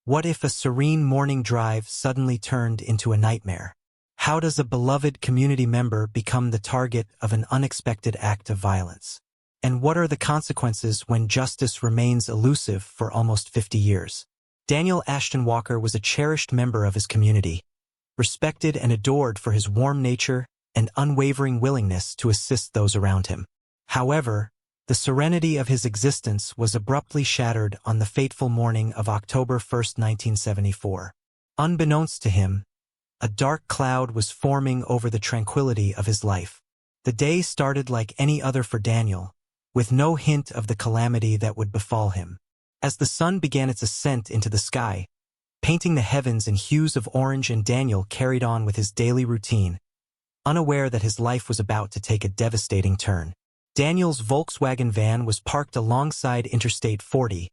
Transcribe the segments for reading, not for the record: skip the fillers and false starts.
What if a serene morning drive suddenly turned into a nightmare? How does a beloved community member become the target of an unexpected act of violence? And what are the consequences when justice remains elusive for almost 50 years? Daniel Ashton Walker was a cherished member of his community, respected and adored for his warm nature and unwavering willingness to assist those around him. However, the serenity of his existence was abruptly shattered on the fateful morning of October 1, 1974. Unbeknownst to him, a dark cloud was forming over the tranquility of his life. The day started like any other for Daniel, with no hint of the calamity that would befall him. As the sun began its ascent into the sky, painting the heavens in hues of orange, and Daniel carried on with his daily routine, unaware that his life was about to take a devastating turn. Daniel's Volkswagen van was parked alongside Interstate 40,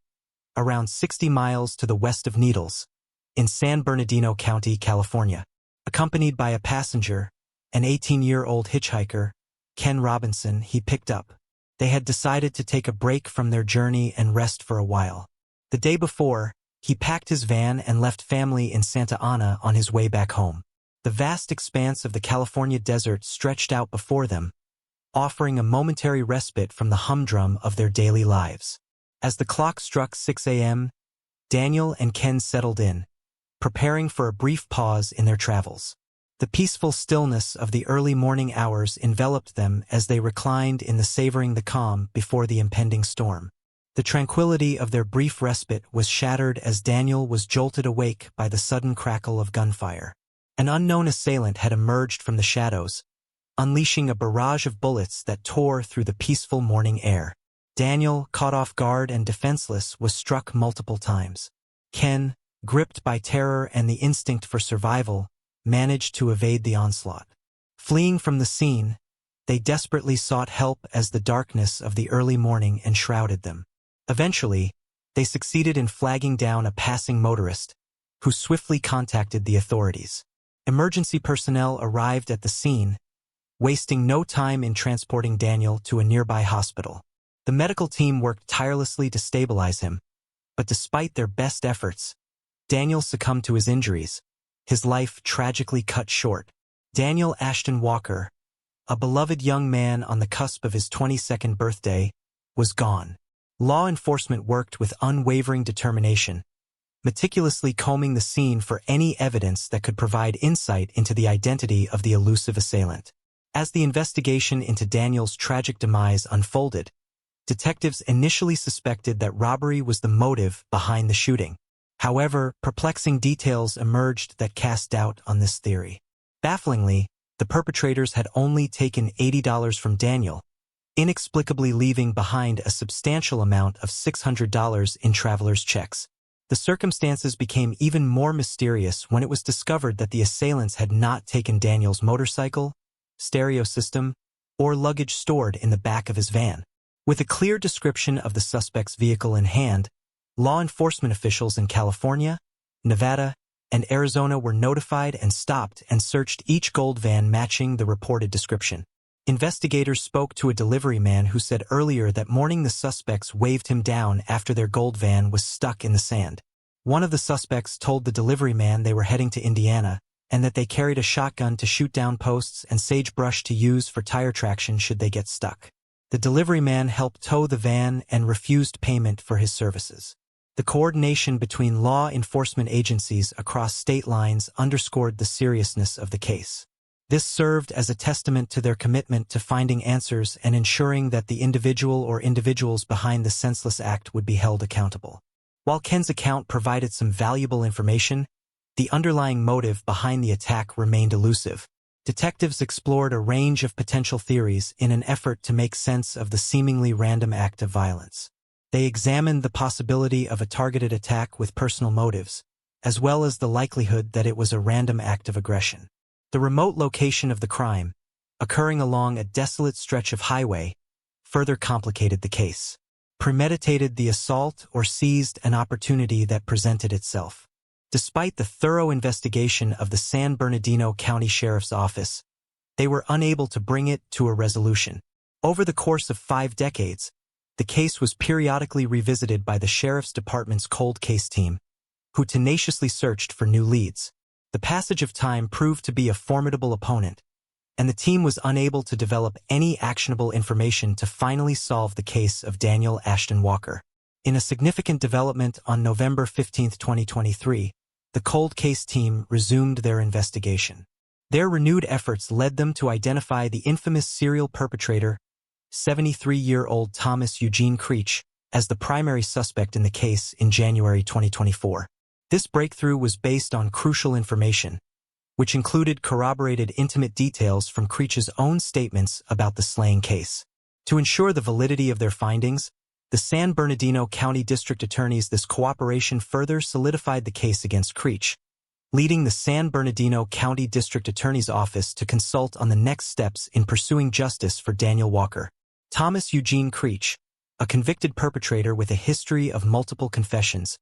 around 60 miles to the west of Needles, in San Bernardino County, California. Accompanied by a passenger, an 18-year-old hitchhiker, Ken Robinson, he picked up. They had decided to take a break from their journey and rest for a while. The day before, he packed his van and left family in Santa Ana on his way back home. The vast expanse of the California desert stretched out before them, offering a momentary respite from the humdrum of their daily lives. As the clock struck 6 a.m., Daniel and Ken settled in, preparing for a brief pause in their travels. The peaceful stillness of the early morning hours enveloped them as they reclined in the savoring the calm before the impending storm. The tranquility of their brief respite was shattered as Daniel was jolted awake by the sudden crackle of gunfire. An unknown assailant had emerged from the shadows, unleashing a barrage of bullets that tore through the peaceful morning air. Daniel, caught off guard and defenseless, was struck multiple times. Ken, gripped by terror and the instinct for survival, managed to evade the onslaught. Fleeing from the scene, they desperately sought help as the darkness of the early morning enshrouded them. Eventually, they succeeded in flagging down a passing motorist, who swiftly contacted the authorities. Emergency personnel arrived at the scene, wasting no time in transporting Daniel to a nearby hospital. The medical team worked tirelessly to stabilize him, but despite their best efforts, Daniel succumbed to his injuries, his life tragically cut short. Daniel Ashton Walker, a beloved young man on the cusp of his 22nd birthday, was gone. Law enforcement worked with unwavering determination, meticulously combing the scene for any evidence that could provide insight into the identity of the elusive assailant. As the investigation into Daniel's tragic demise unfolded, detectives initially suspected that robbery was the motive behind the shooting. However, perplexing details emerged that cast doubt on this theory. Bafflingly, the perpetrators had only taken $80 from Daniel, inexplicably leaving behind a substantial amount of $600 in travelers' checks. The circumstances became even more mysterious when it was discovered that the assailants had not taken Daniel's motorcycle, stereo system, or luggage stored in the back of his van. With a clear description of the suspect's vehicle in hand, law enforcement officials in California, Nevada, and Arizona were notified and stopped and searched each gold van matching the reported description. Investigators spoke to a delivery man who said earlier that morning the suspects waved him down after their gold van was stuck in the sand. One of the suspects told the delivery man they were heading to Indiana, and that they carried a shotgun to shoot down posts and sagebrush to use for tire traction should they get stuck. The delivery man helped tow the van and refused payment for his services. The coordination between law enforcement agencies across state lines underscored the seriousness of the case. This served as a testament to their commitment to finding answers and ensuring that the individual or individuals behind the senseless act would be held accountable. While Ken's account provided some valuable information, the underlying motive behind the attack remained elusive. Detectives explored a range of potential theories in an effort to make sense of the seemingly random act of violence. They examined the possibility of a targeted attack with personal motives, as well as the likelihood that it was a random act of aggression. The remote location of the crime, occurring along a desolate stretch of highway, further complicated the case. Premeditated the assault or seized an opportunity that presented itself? Despite the thorough investigation of the San Bernardino County Sheriff's Office, they were unable to bring it to a resolution. Over the course of 5 decades, the case was periodically revisited by the Sheriff's Department's cold case team, who tenaciously searched for new leads. The passage of time proved to be a formidable opponent, and the team was unable to develop any actionable information to finally solve the case of Daniel Ashton Walker. In a significant development on November 15, 2023, the cold case team resumed their investigation. Their renewed efforts led them to identify the infamous serial perpetrator, 73-year-old Thomas Eugene Creech, as the primary suspect in the case in January 2024. This breakthrough was based on crucial information, which included corroborated intimate details from Creech's own statements about the slaying case. To ensure the validity of their findings, the San Bernardino County District Attorney's cooperation further solidified the case against Creech, leading the San Bernardino County District Attorney's Office to consult on the next steps in pursuing justice for Daniel Walker. Thomas Eugene Creech, a convicted perpetrator with a history of multiple confessions,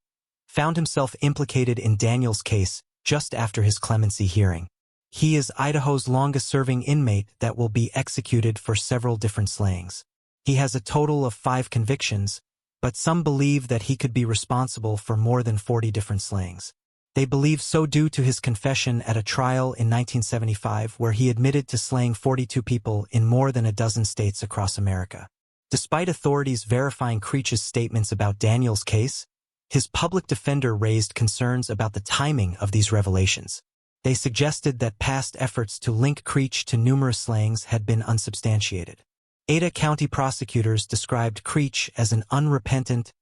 found himself implicated in Daniel's case just after his clemency hearing. He is Idaho's longest-serving inmate that will be executed for several different slayings. He has a total of 5 convictions, but some believe that he could be responsible for more than 40 different slayings. They believe so due to his confession at a trial in 1975 where he admitted to slaying 42 people in more than a dozen states across America. Despite authorities verifying Creech's statements about Daniel's case, his public defender raised concerns about the timing of these revelations. They suggested that past efforts to link Creech to numerous slayings had been unsubstantiated. Ada County prosecutors described Creech as an unrepentant,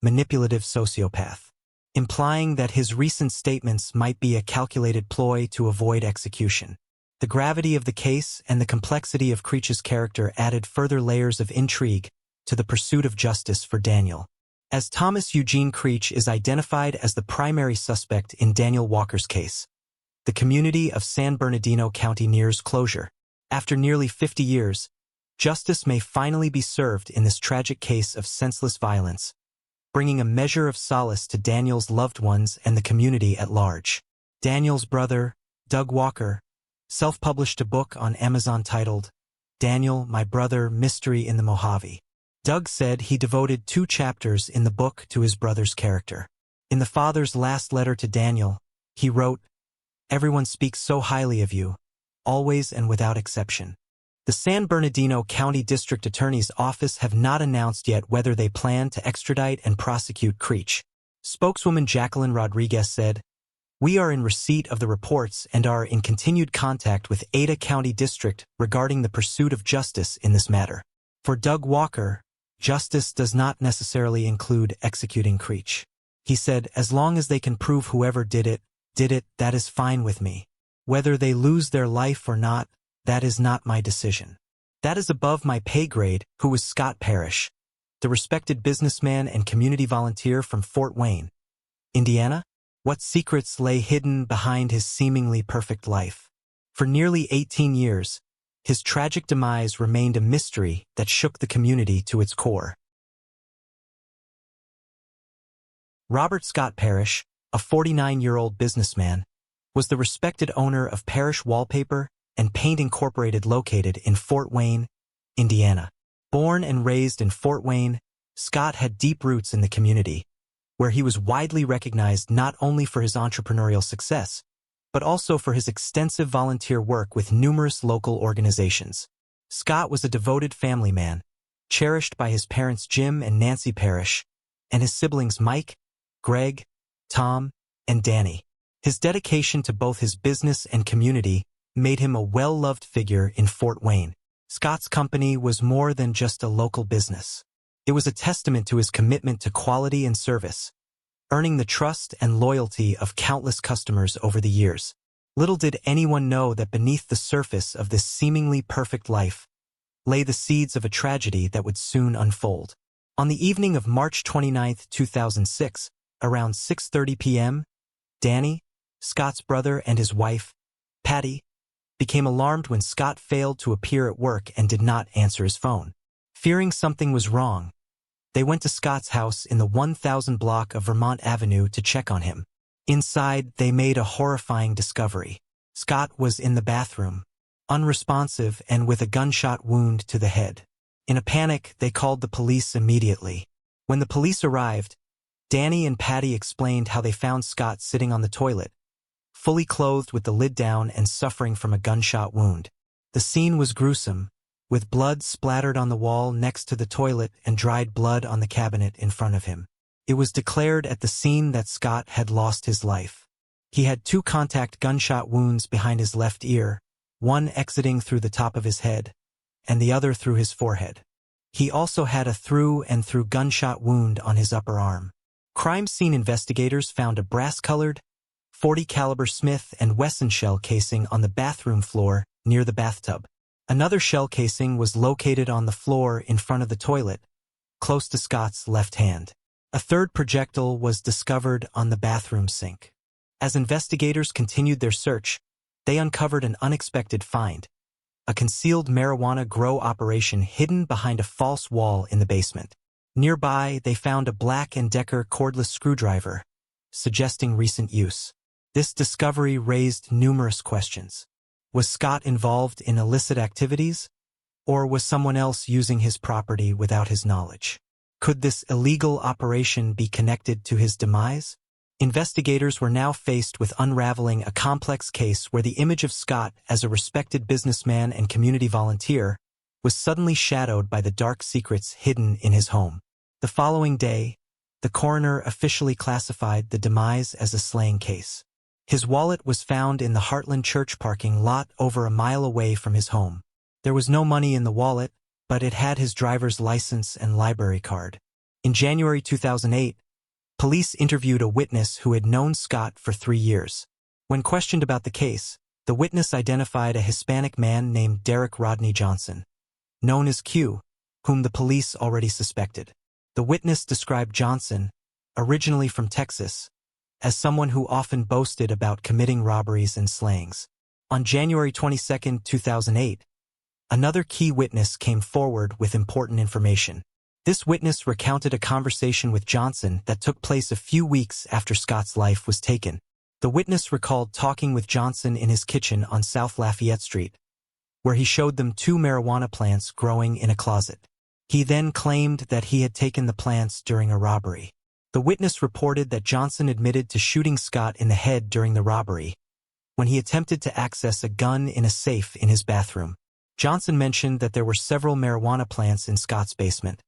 manipulative sociopath, implying that his recent statements might be a calculated ploy to avoid execution. The gravity of the case and the complexity of Creech's character added further layers of intrigue to the pursuit of justice for Daniel. As Thomas Eugene Creech is identified as the primary suspect in Daniel Walker's case, the community of San Bernardino County nears closure. After nearly 50 years, justice may finally be served in this tragic case of senseless violence, bringing a measure of solace to Daniel's loved ones and the community at large. Daniel's brother, Doug Walker, self-published a book on Amazon titled, Daniel, My Brother, Mystery in the Mojave. Doug said he devoted 2 chapters in the book to his brother's character. In the father's last letter to Daniel, he wrote, "Everyone speaks so highly of you, always and without exception." The San Bernardino County District Attorney's Office have not announced yet whether they plan to extradite and prosecute Creech. Spokeswoman Jacqueline Rodriguez said, "We are in receipt of the reports and are in continued contact with Ada County District regarding the pursuit of justice in this matter." For Doug Walker, justice does not necessarily include executing Creech. He said, "As long as they can prove whoever did it, that is fine with me. Whether they lose their life or not, that is not my decision. That is above my pay grade." Who was Scott Parrish, the respected businessman and community volunteer from Fort Wayne, Indiana? What secrets lay hidden behind his seemingly perfect life? For nearly 18 years, his tragic demise remained a mystery that shook the community to its core. Robert Scott Parrish, a 49-year-old businessman, was the respected owner of Parrish Wallpaper and Paint Incorporated located in Fort Wayne, Indiana. Born and raised in Fort Wayne, Scott had deep roots in the community, where he was widely recognized not only for his entrepreneurial success, but also for his extensive volunteer work with numerous local organizations. Scott was a devoted family man, cherished by his parents Jim and Nancy Parrish, and his siblings Mike, Greg, Tom, and Danny. His dedication to both his business and community made him a well-loved figure in Fort Wayne. Scott's company was more than just a local business. It was a testament to his commitment to quality and service, earning the trust and loyalty of countless customers over the years. Little did anyone know that beneath the surface of this seemingly perfect life lay the seeds of a tragedy that would soon unfold. On the evening of March 29, 2006, around 6:30 p.m., Danny, Scott's brother, and his wife, Patty, became alarmed when Scott failed to appear at work and did not answer his phone. Fearing something was wrong, they went to Scott's house in the 1000 block of Vermont Avenue to check on him. Inside, they made a horrifying discovery. Scott was in the bathroom, unresponsive and with a gunshot wound to the head. In a panic, they called the police immediately. When the police arrived, Danny and Patty explained how they found Scott sitting on the toilet, fully clothed with the lid down and suffering from a gunshot wound. The scene was gruesome, with blood splattered on the wall next to the toilet and dried blood on the cabinet in front of him. It was declared at the scene that Scott had lost his life. He had 2 contact gunshot wounds behind his left ear, one exiting through the top of his head, and the other through his forehead. He also had a through-and-through gunshot wound on his upper arm. Crime scene investigators found a brass-colored, .40 caliber Smith & Wesson shell casing on the bathroom floor near the bathtub. Another shell casing was located on the floor in front of the toilet, close to Scott's left hand. A third projectile was discovered on the bathroom sink. As investigators continued their search, they uncovered an unexpected find: a concealed marijuana grow operation hidden behind a false wall in the basement. Nearby, they found a Black & Decker cordless screwdriver, suggesting recent use. This discovery raised numerous questions. Was Scott involved in illicit activities, or was someone else using his property without his knowledge? Could this illegal operation be connected to his demise? Investigators were now faced with unraveling a complex case where the image of Scott as a respected businessman and community volunteer was suddenly shadowed by the dark secrets hidden in his home. The following day, the coroner officially classified the demise as a slaying case. His wallet was found in the Heartland Church parking lot over a mile away from his home. There was no money in the wallet, but it had his driver's license and library card. In January 2008, police interviewed a witness who had known Scott for 3 years. When questioned about the case, the witness identified a Hispanic man named Derek Rodney Johnson, known as Q, whom the police already suspected. The witness described Johnson, originally from Texas, as someone who often boasted about committing robberies and slayings. On January 22, 2008, another key witness came forward with important information. This witness recounted a conversation with Johnson that took place a few weeks after Scott's life was taken. The witness recalled talking with Johnson in his kitchen on South Lafayette Street, where he showed them 2 marijuana plants growing in a closet. He then claimed that he had taken the plants during a robbery. The witness reported that Johnson admitted to shooting Scott in the head during the robbery, when he attempted to access a gun in a safe in his bathroom. Johnson mentioned that there were several marijuana plants in Scott's basement,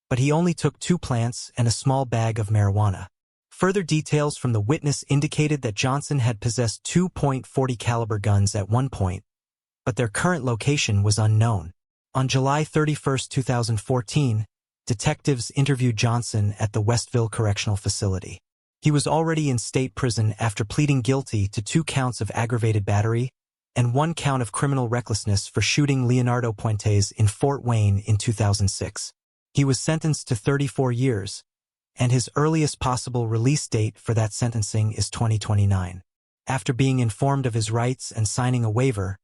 but he only took 2 plants and a small bag of marijuana. Further details from the witness indicated that Johnson had possessed 2 .40 caliber guns at one point, but their current location was unknown. On July 31, 2014, detectives interviewed Johnson at the Westville Correctional Facility. He was already in state prison after pleading guilty to 2 counts of aggravated battery and 1 count of criminal recklessness for shooting Leonardo Puentes in Fort Wayne in 2006. He was sentenced to 34 years, and his earliest possible release date for that sentencing is 2029. After being informed of his rights and signing a waiver,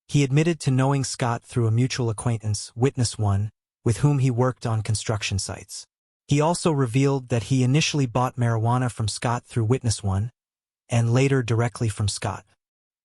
he admitted to knowing Scott through a mutual acquaintance, Witness 1, with whom he worked on construction sites. He also revealed that he initially bought marijuana from Scott through Witness 1, and later directly from Scott.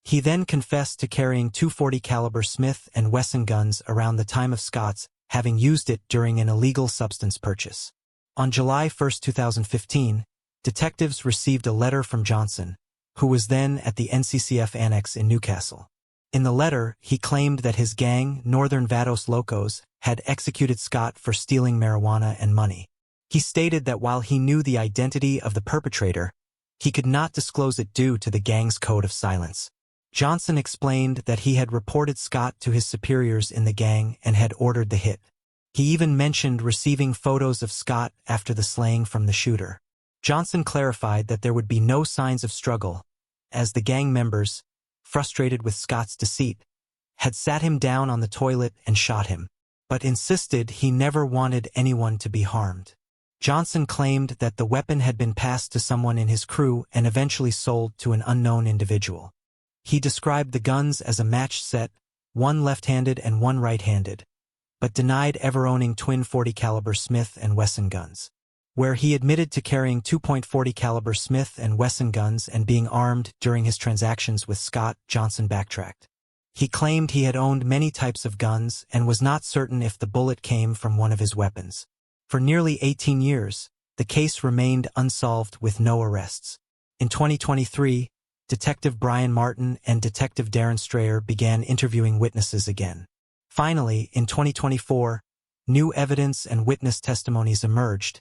He then confessed to carrying 240 caliber Smith & Wesson guns around the time of Scott's having used it during an illegal substance purchase. On July 1, 2015, detectives received a letter from Johnson, who was then at the NCCF Annex in Newcastle. In the letter, he claimed that his gang, Northern Vados Locos, had executed Scott for stealing marijuana and money. He stated that while he knew the identity of the perpetrator, he could not disclose it due to the gang's code of silence. Johnson explained that he had reported Scott to his superiors in the gang and had ordered the hit. He even mentioned receiving photos of Scott after the slaying from the shooter. Johnson clarified that there would be no signs of struggle, as the gang members, frustrated with Scott's deceit, had sat him down on the toilet and shot him, but insisted he never wanted anyone to be harmed. Johnson claimed that the weapon had been passed to someone in his crew and eventually sold to an unknown individual. He described the guns as a matched set, 1 left-handed and 1 right-handed, but denied ever owning twin .40 caliber Smith & Wesson guns. Where he admitted to carrying 2 .40 caliber Smith & Wesson guns and being armed during his transactions with Scott, Johnson backtracked. He claimed he had owned many types of guns and was not certain if the bullet came from one of his weapons. For nearly 18 years, the case remained unsolved with no arrests. In 2023, Detective Brian Martin and Detective Darren Strayer began interviewing witnesses again. Finally, in 2024, new evidence and witness testimonies emerged,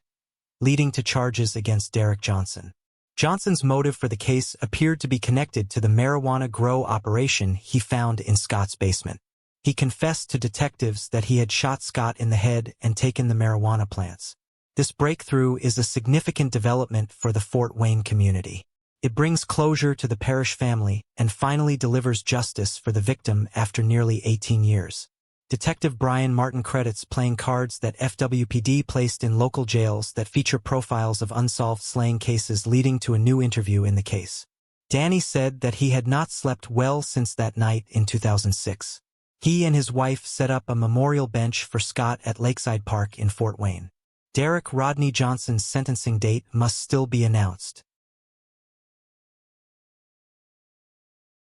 leading to charges against Derek Johnson. Johnson's motive for the case appeared to be connected to the marijuana grow operation he found in Scott's basement. He confessed to detectives that he had shot Scott in the head and taken the marijuana plants. This breakthrough is a significant development for the Fort Wayne community. It brings closure to the Parrish family and finally delivers justice for the victim after nearly 18 years. Detective Brian Martin credits playing cards that FWPD placed in local jails that feature profiles of unsolved slaying cases, leading to a new interview in the case. Danny said that he had not slept well since that night in 2006. He and his wife set up a memorial bench for Scott at Lakeside Park in Fort Wayne. Derek Rodney Johnson's sentencing date must still be announced.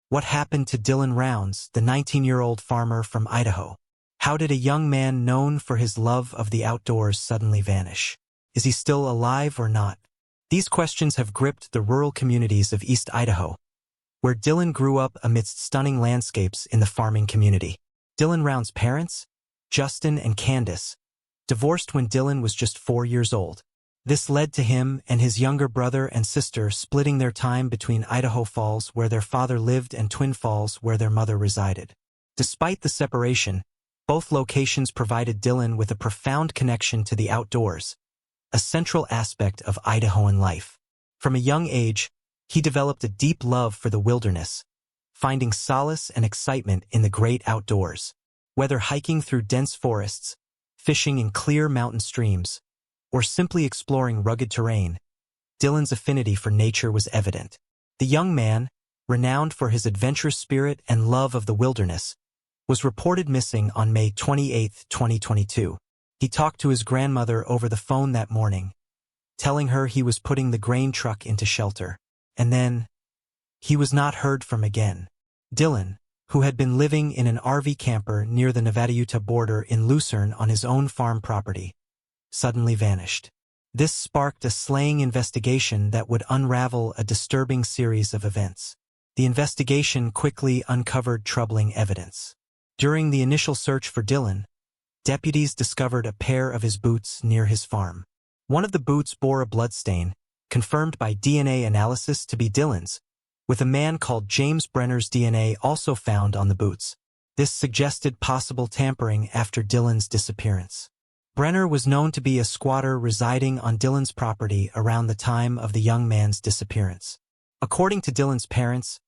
What happened to Dylan Rounds, the 19-year-old farmer from Idaho? How did a young man known for his love of the outdoors suddenly vanish? Is he still alive or not? These questions have gripped the rural communities of East Idaho, where Dylan grew up amidst stunning landscapes in the farming community. Dylan Rounds' parents, Justin and Candace, divorced when Dylan was just 4 years old. This led to him and his younger brother and sister splitting their time between Idaho Falls, where their father lived, and Twin Falls, where their mother resided. Despite the separation, both locations provided Dylan with a profound connection to the outdoors, a central aspect of Idahoan life. From a young age, he developed a deep love for the wilderness, finding solace and excitement in the great outdoors. Whether hiking through dense forests, fishing in clear mountain streams, or simply exploring rugged terrain, Dylan's affinity for nature was evident. The young man, renowned for his adventurous spirit and love of the wilderness, was reported missing on May 28, 2022. He talked to his grandmother over the phone that morning, telling her he was putting the grain truck into shelter. And then, he was not heard from again. Dylan, who had been living in an RV camper near the Nevada-Utah border in Lucerne on his own farm property, suddenly vanished. This sparked a slaying investigation that would unravel a disturbing series of events. The investigation quickly uncovered troubling evidence. During the initial search for Dylan, deputies discovered a pair of his boots near his farm. One of the boots bore a bloodstain, confirmed by DNA analysis to be Dylan's, with a man called James Brenner's DNA also found on the boots. This suggested possible tampering after Dylan's disappearance. Brenner was known to be a squatter residing on Dylan's property around the time of the young man's disappearance. According to Dylan's parents,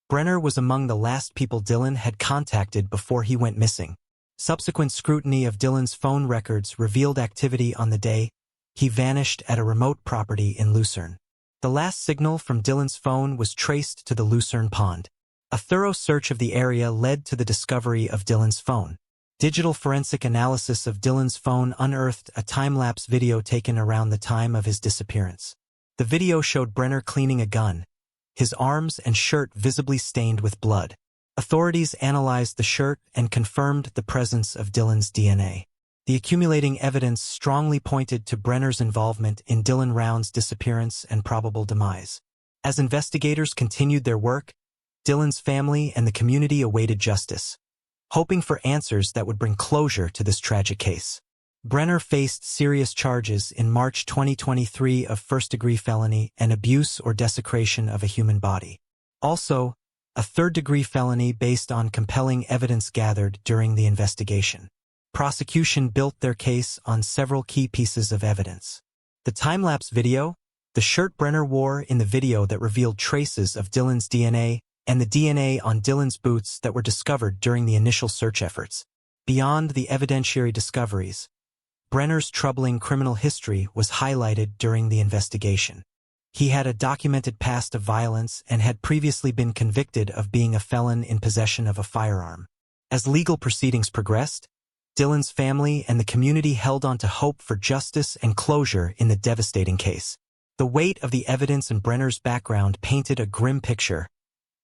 Brenner was among the last people Dylan had contacted before he went missing. Subsequent scrutiny of Dylan's phone records revealed activity on the day he vanished at a remote property in Lucerne. The last signal from Dylan's phone was traced to the Lucerne Pond. A thorough search of the area led to the discovery of Dylan's phone. Digital forensic analysis of Dylan's phone unearthed a time-lapse video taken around the time of his disappearance. The video showed Brenner cleaning a gun, his arms and shirt visibly stained with blood. Authorities analyzed the shirt and confirmed the presence of Dylan's DNA. The accumulating evidence strongly pointed to Brenner's involvement in Dylan Rounds' disappearance and probable demise. As investigators continued their work, Dylan's family and the community awaited justice, hoping for answers that would bring closure to this tragic case. Brenner faced serious charges in March 2023 of first-degree felony and abuse or desecration of a human body. Also, a third-degree felony based on compelling evidence gathered during the investigation. Prosecution built their case on several key pieces of evidence. The time-lapse video, the shirt Brenner wore in the video that revealed traces of Dylan's DNA, and the DNA on Dylan's boots that were discovered during the initial search efforts. Beyond the evidentiary discoveries, Brenner's troubling criminal history was highlighted during the investigation. He had a documented past of violence and had previously been convicted of being a felon in possession of a firearm. As legal proceedings progressed, Dylan's family and the community held on to hope for justice and closure in the devastating case. The weight of the evidence and Brenner's background painted a grim picture,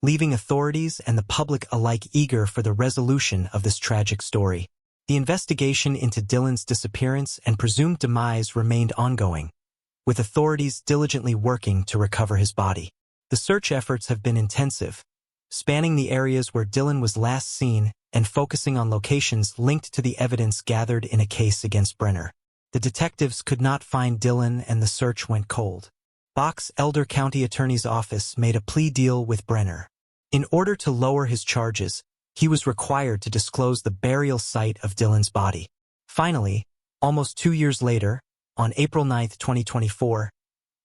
leaving authorities and the public alike eager for the resolution of this tragic story. The investigation into Dylan's disappearance and presumed demise remained ongoing, with authorities diligently working to recover his body. The search efforts have been intensive, spanning the areas where Dylan was last seen and focusing on locations linked to the evidence gathered in a case against Brenner. The detectives could not find Dylan and the search went cold. Box Elder County Attorney's Office made a plea deal with Brenner. In order to lower his charges, he was required to disclose the burial site of Dylan's body. Finally, almost 2 years later, on April 9, 2024,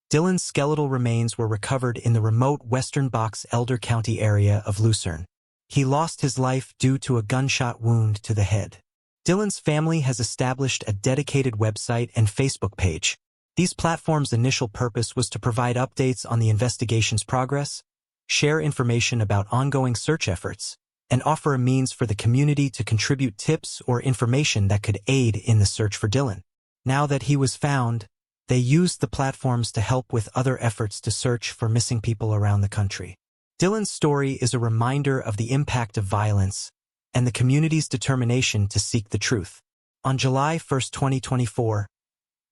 Dylan's skeletal remains were recovered in the remote western Box Elder County area of Lucerne. He lost his life due to a gunshot wound to the head. Dylan's family has established a dedicated website and Facebook page. These platforms' initial purpose was to provide updates on the investigation's progress, share information about ongoing search efforts, and offer a means for the community to contribute tips or information that could aid in the search for Dylan. Now that he was found, they used the platforms to help with other efforts to search for missing people around the country. Dylan's story is a reminder of the impact of violence and the community's determination to seek the truth. On July 1, 2024,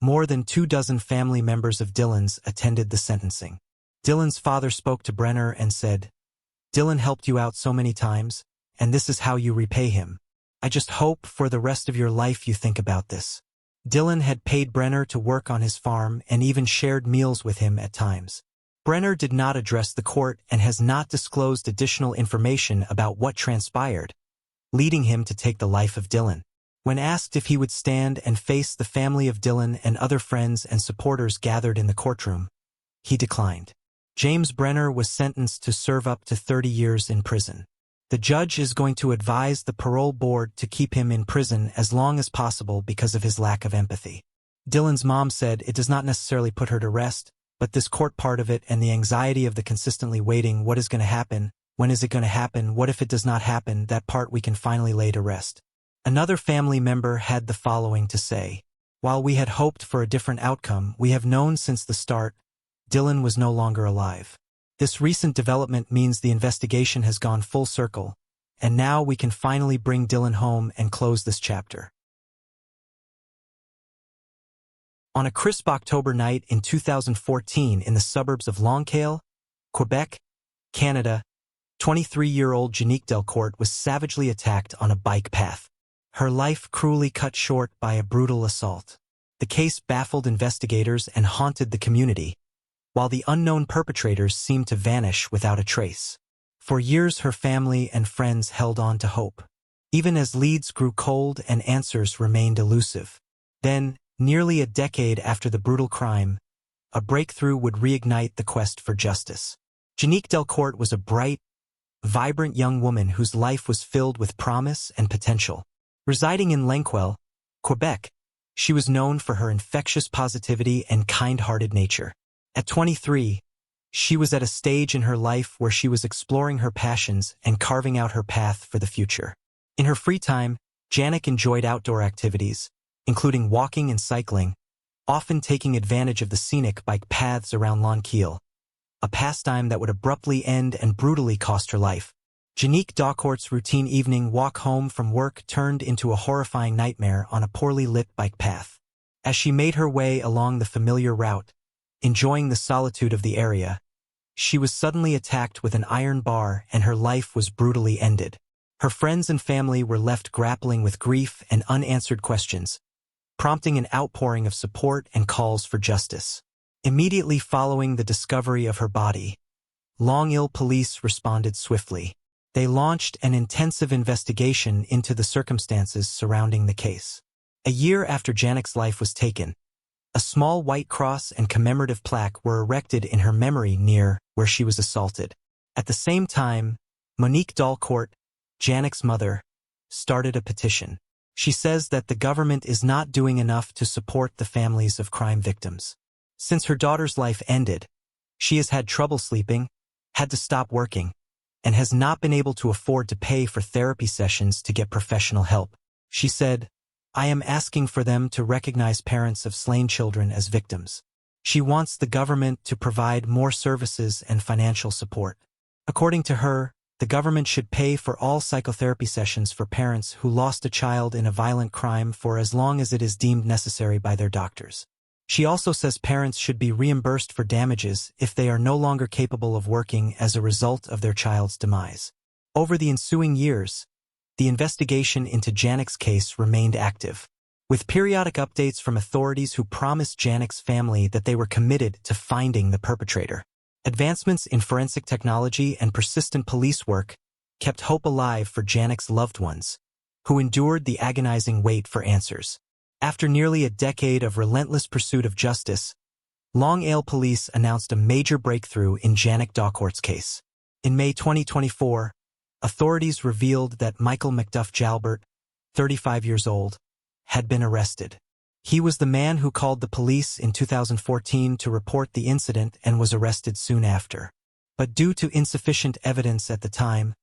more than 24 family members of Dylan's attended the sentencing. Dylan's father spoke to Brenner and said, "Dylan helped you out so many times, and this is how you repay him. I just hope for the rest of your life you think about this." Dylan had paid Brenner to work on his farm and even shared meals with him at times. Brenner did not address the court and has not disclosed additional information about what transpired, leading him to take the life of Dylan. When asked if he would stand and face the family of Dylan and other friends and supporters gathered in the courtroom, he declined. James Brenner was sentenced to serve up to 30 years in prison. The judge is going to advise the parole board to keep him in prison as long as possible because of his lack of empathy. Dylan's mom said it does not necessarily put her to rest, but this court part of it and the anxiety of the consistently waiting, what is going to happen, when is it going to happen, what if it does not happen, that part we can finally lay to rest. Another family member had the following to say: "While we had hoped for a different outcome, we have known since the start Dylan was no longer alive. This recent development means the investigation has gone full circle, and now we can finally bring Dylan home and close this chapter." On a crisp October night in 2014 in the suburbs of Longueuil, Quebec, Canada, 23-year-old Janique Delcourt was savagely attacked on a bike path. Her life cruelly cut short by a brutal assault. The case baffled investigators and haunted the community, while the unknown perpetrators seemed to vanish without a trace. For years her family and friends held on to hope, even as leads grew cold and answers remained elusive. Then, nearly a decade after the brutal crime, a breakthrough would reignite the quest for justice. Janique Delcourt was a bright, vibrant young woman whose life was filled with promise and potential. Residing in Longueuil, Quebec, she was known for her infectious positivity and kind-hearted nature. At 23, she was at a stage in her life where she was exploring her passions and carving out her path for the future. In her free time, Janique enjoyed outdoor activities, including walking and cycling, often taking advantage of the scenic bike paths around Longueuil, a pastime that would abruptly end and brutally cost her life. Janique Delcourt's routine evening walk home from work turned into a horrifying nightmare on a poorly lit bike path. As she made her way along the familiar route, enjoying the solitude of the area, she was suddenly attacked with an iron bar and her life was brutally ended. Her friends and family were left grappling with grief and unanswered questions, prompting an outpouring of support and calls for justice. Immediately following the discovery of her body, Longueuil police responded swiftly. They launched an intensive investigation into the circumstances surrounding the case. A year after Janique's life was taken, a small white cross and commemorative plaque were erected in her memory near where she was assaulted. At the same time, Monique Delcourt, Janique's mother, started a petition. She says that the government is not doing enough to support the families of crime victims. Since her daughter's life ended, she has had trouble sleeping, had to stop working, and has not been able to afford to pay for therapy sessions to get professional help. She said, "I am asking for them to recognize parents of slain children as victims." She wants the government to provide more services and financial support. According to her, the government should pay for all psychotherapy sessions for parents who lost a child in a violent crime for as long as it is deemed necessary by their doctors. She also says parents should be reimbursed for damages if they are no longer capable of working as a result of their child's demise. Over the ensuing years, the investigation into Janek's case remained active, with periodic updates from authorities who promised Janek's family that they were committed to finding the perpetrator. Advancements in forensic technology and persistent police work kept hope alive for Janek's loved ones, who endured the agonizing wait for answers. After nearly a decade of relentless pursuit of justice, Long Isle police announced a major breakthrough in Janek Dalcourt's case. In May 2024, authorities revealed that Michael McDuff Jalbert, 35 years old, had been arrested. He was the man who called the police in 2014 to report the incident and was arrested soon after. But due to insufficient evidence at the time,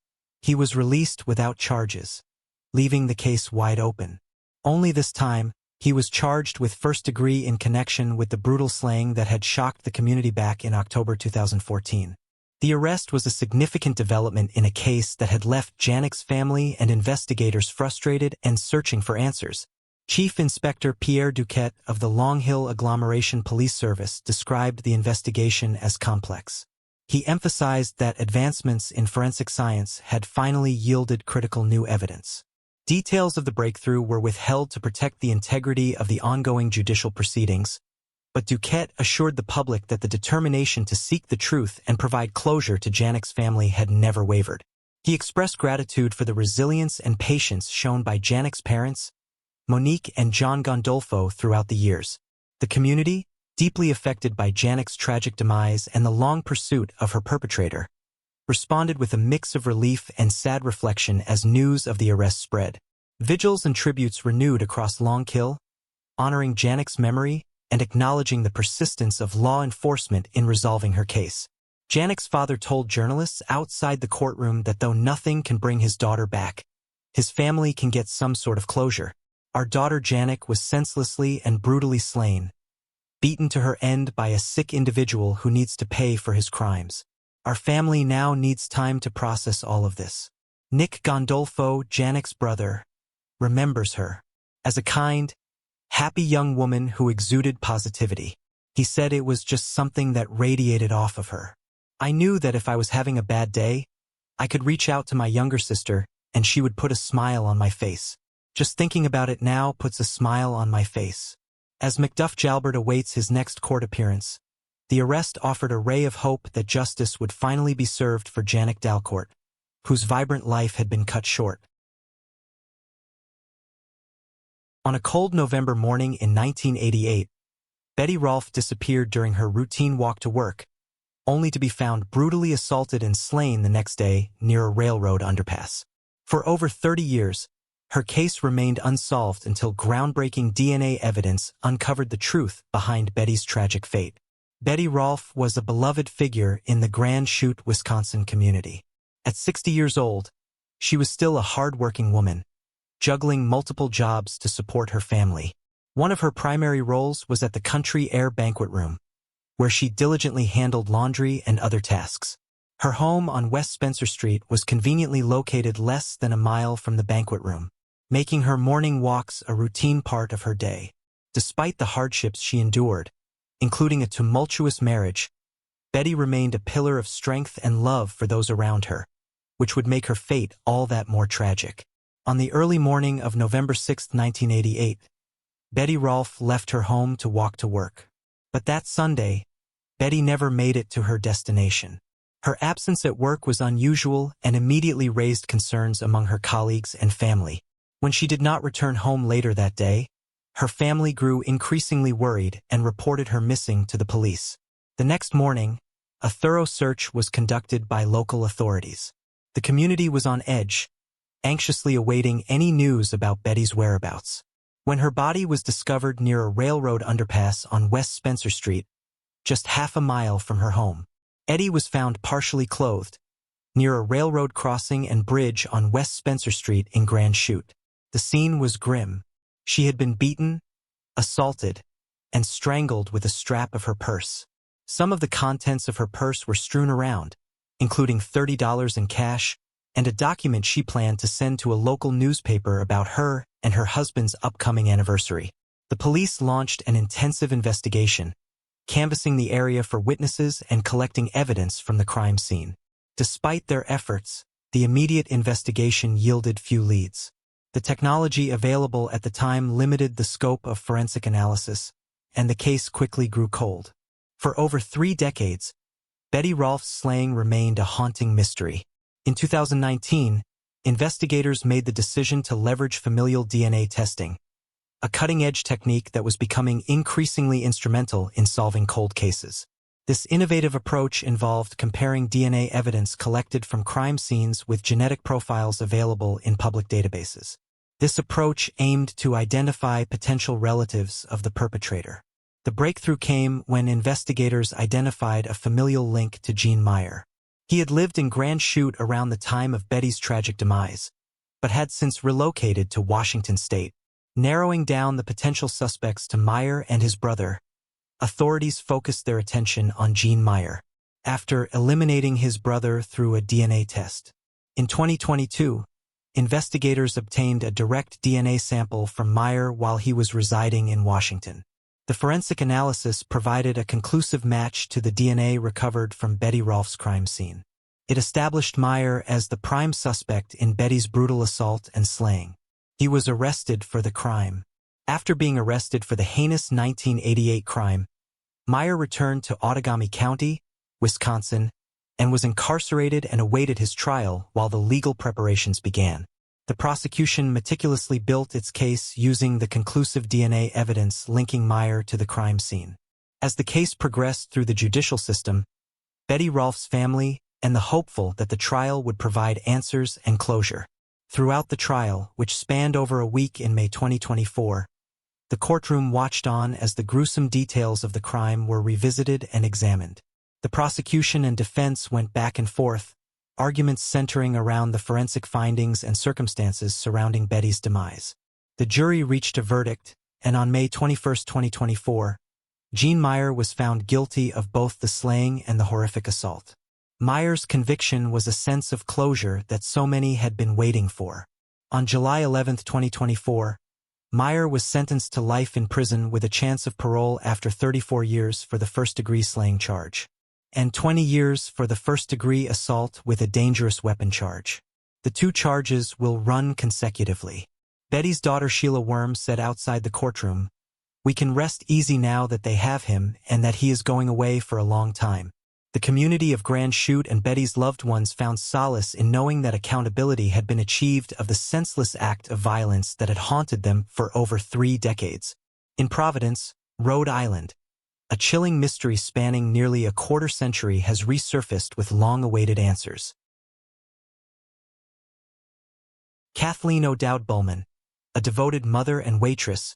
he was released without charges, leaving the case wide open. Only this time, he was charged with first degree in connection with the brutal slaying that had shocked the community back in October 2014. The arrest was a significant development in a case that had left Janek's family and investigators frustrated and searching for answers. Chief Inspector Pierre Duquette of the Long Hill Agglomeration Police Service described the investigation as complex. He emphasized that advancements in forensic science had finally yielded critical new evidence. Details of the breakthrough were withheld to protect the integrity of the ongoing judicial proceedings, but Duquette assured the public that the determination to seek the truth and provide closure to Janek's family had never wavered. He expressed gratitude for the resilience and patience shown by Janek's parents, Monique and John Gondolfo, throughout the years. The community, deeply affected by Janek's tragic demise and the long pursuit of her perpetrator, responded with a mix of relief and sad reflection as news of the arrest spread. Vigils and tributes renewed across Long Hill, honoring Janek's memory and acknowledging the persistence of law enforcement in resolving her case. Janek's father told journalists outside the courtroom that though nothing can bring his daughter back, his family can get some sort of closure. Our daughter Janek was senselessly and brutally slain, beaten to her end by a sick individual who needs to pay for his crimes. Our family now needs time to process all of this. Nick Gondolfo, Janek's brother, remembers her as a kind, happy young woman who exuded positivity. He said it was just something that radiated off of her. I knew that if I was having a bad day, I could reach out to my younger sister and she would put a smile on my face. Just thinking about it now puts a smile on my face. As McDuff Jalbert awaits his next court appearance, the arrest offered a ray of hope that justice would finally be served for Janek Dalcourt, whose vibrant life had been cut short. On a cold November morning in 1988, Betty Rolfe disappeared during her routine walk to work, only to be found brutally assaulted and slain the next day near a railroad underpass. For over 30 years, her case remained unsolved until groundbreaking DNA evidence uncovered the truth behind Betty's tragic fate. Betty Rolfe was a beloved figure in the Grand Chute, Wisconsin community. At 60 years old, she was still a hard-working woman, juggling multiple jobs to support her family. One of her primary roles was at the Country Air banquet room, where she diligently handled laundry and other tasks. Her home on West Spencer Street was conveniently located less than a mile from the banquet room, making her morning walks a routine part of her day. Despite the hardships she endured, including a tumultuous marriage, Betty remained a pillar of strength and love for those around her, which would make her fate all that more tragic. On the early morning of November 6, 1988, Betty Rolfe left her home to walk to work. But that Sunday, Betty never made it to her destination. Her absence at work was unusual and immediately raised concerns among her colleagues and family. When she did not return home later that day, her family grew increasingly worried and reported her missing to the police. The next morning, a thorough search was conducted by local authorities. The community was on edge, anxiously awaiting any news about Betty's whereabouts. When her body was discovered near a railroad underpass on West Spencer Street, just half a mile from her home, Betty was found partially clothed, near a railroad crossing and bridge on West Spencer Street in Grand Chute. The scene was grim. She had been beaten, assaulted, and strangled with a strap of her purse. Some of the contents of her purse were strewn around, including $30 in cash and a document she planned to send to a local newspaper about her and her husband's upcoming anniversary. The police launched an intensive investigation, canvassing the area for witnesses and collecting evidence from the crime scene. Despite their efforts, the immediate investigation yielded few leads. The technology available at the time limited the scope of forensic analysis, and the case quickly grew cold. For over 3 decades, Betty Rolfe's slaying remained a haunting mystery. In 2019, investigators made the decision to leverage familial DNA testing, a cutting-edge technique that was becoming increasingly instrumental in solving cold cases. This innovative approach involved comparing DNA evidence collected from crime scenes with genetic profiles available in public databases. This approach aimed to identify potential relatives of the perpetrator. The breakthrough came when investigators identified a familial link to Gene Meyer. He had lived in Grand Chute around the time of Betty's tragic demise, but had since relocated to Washington State. Narrowing down the potential suspects to Meyer and his brother, authorities focused their attention on Gene Meyer, after eliminating his brother through a DNA test. In 2022, investigators obtained a direct DNA sample from Meyer while he was residing in Washington. The forensic analysis provided a conclusive match to the DNA recovered from Betty Rolfe's crime scene. It established Meyer as the prime suspect in Betty's brutal assault and slaying. He was arrested for the crime. After being arrested for the heinous 1988 crime, Meyer returned to Outagamie County, Wisconsin, and was incarcerated and awaited his trial while the legal preparations began. The prosecution meticulously built its case using the conclusive DNA evidence linking Meyer to the crime scene. As the case progressed through the judicial system, Betty Rolfe's family and the hopeful that the trial would provide answers and closure. Throughout the trial, which spanned over a week in May 2024, the courtroom watched on as the gruesome details of the crime were revisited and examined. The prosecution and defense went back and forth, arguments centering around the forensic findings and circumstances surrounding Betty's demise. The jury reached a verdict, and on May 21, 2024, Gene Meyer was found guilty of both the slaying and the horrific assault. Meyer's conviction was a sense of closure that so many had been waiting for. On July 11, 2024, Meyer was sentenced to life in prison with a chance of parole after 34 years for the first-degree slaying charge, and 20 years for the first-degree assault with a dangerous weapon charge. The 2 charges will run consecutively. Betty's daughter Sheila Worm said outside the courtroom, "We can rest easy now that they have him and that he is going away for a long time." The community of Grand Chute and Betty's loved ones found solace in knowing that accountability had been achieved of the senseless act of violence that had haunted them for over 3 decades. In Providence, Rhode Island, a chilling mystery spanning nearly a quarter-century has resurfaced with long-awaited answers. Kathleen O'Dowd Bowman, a devoted mother and waitress,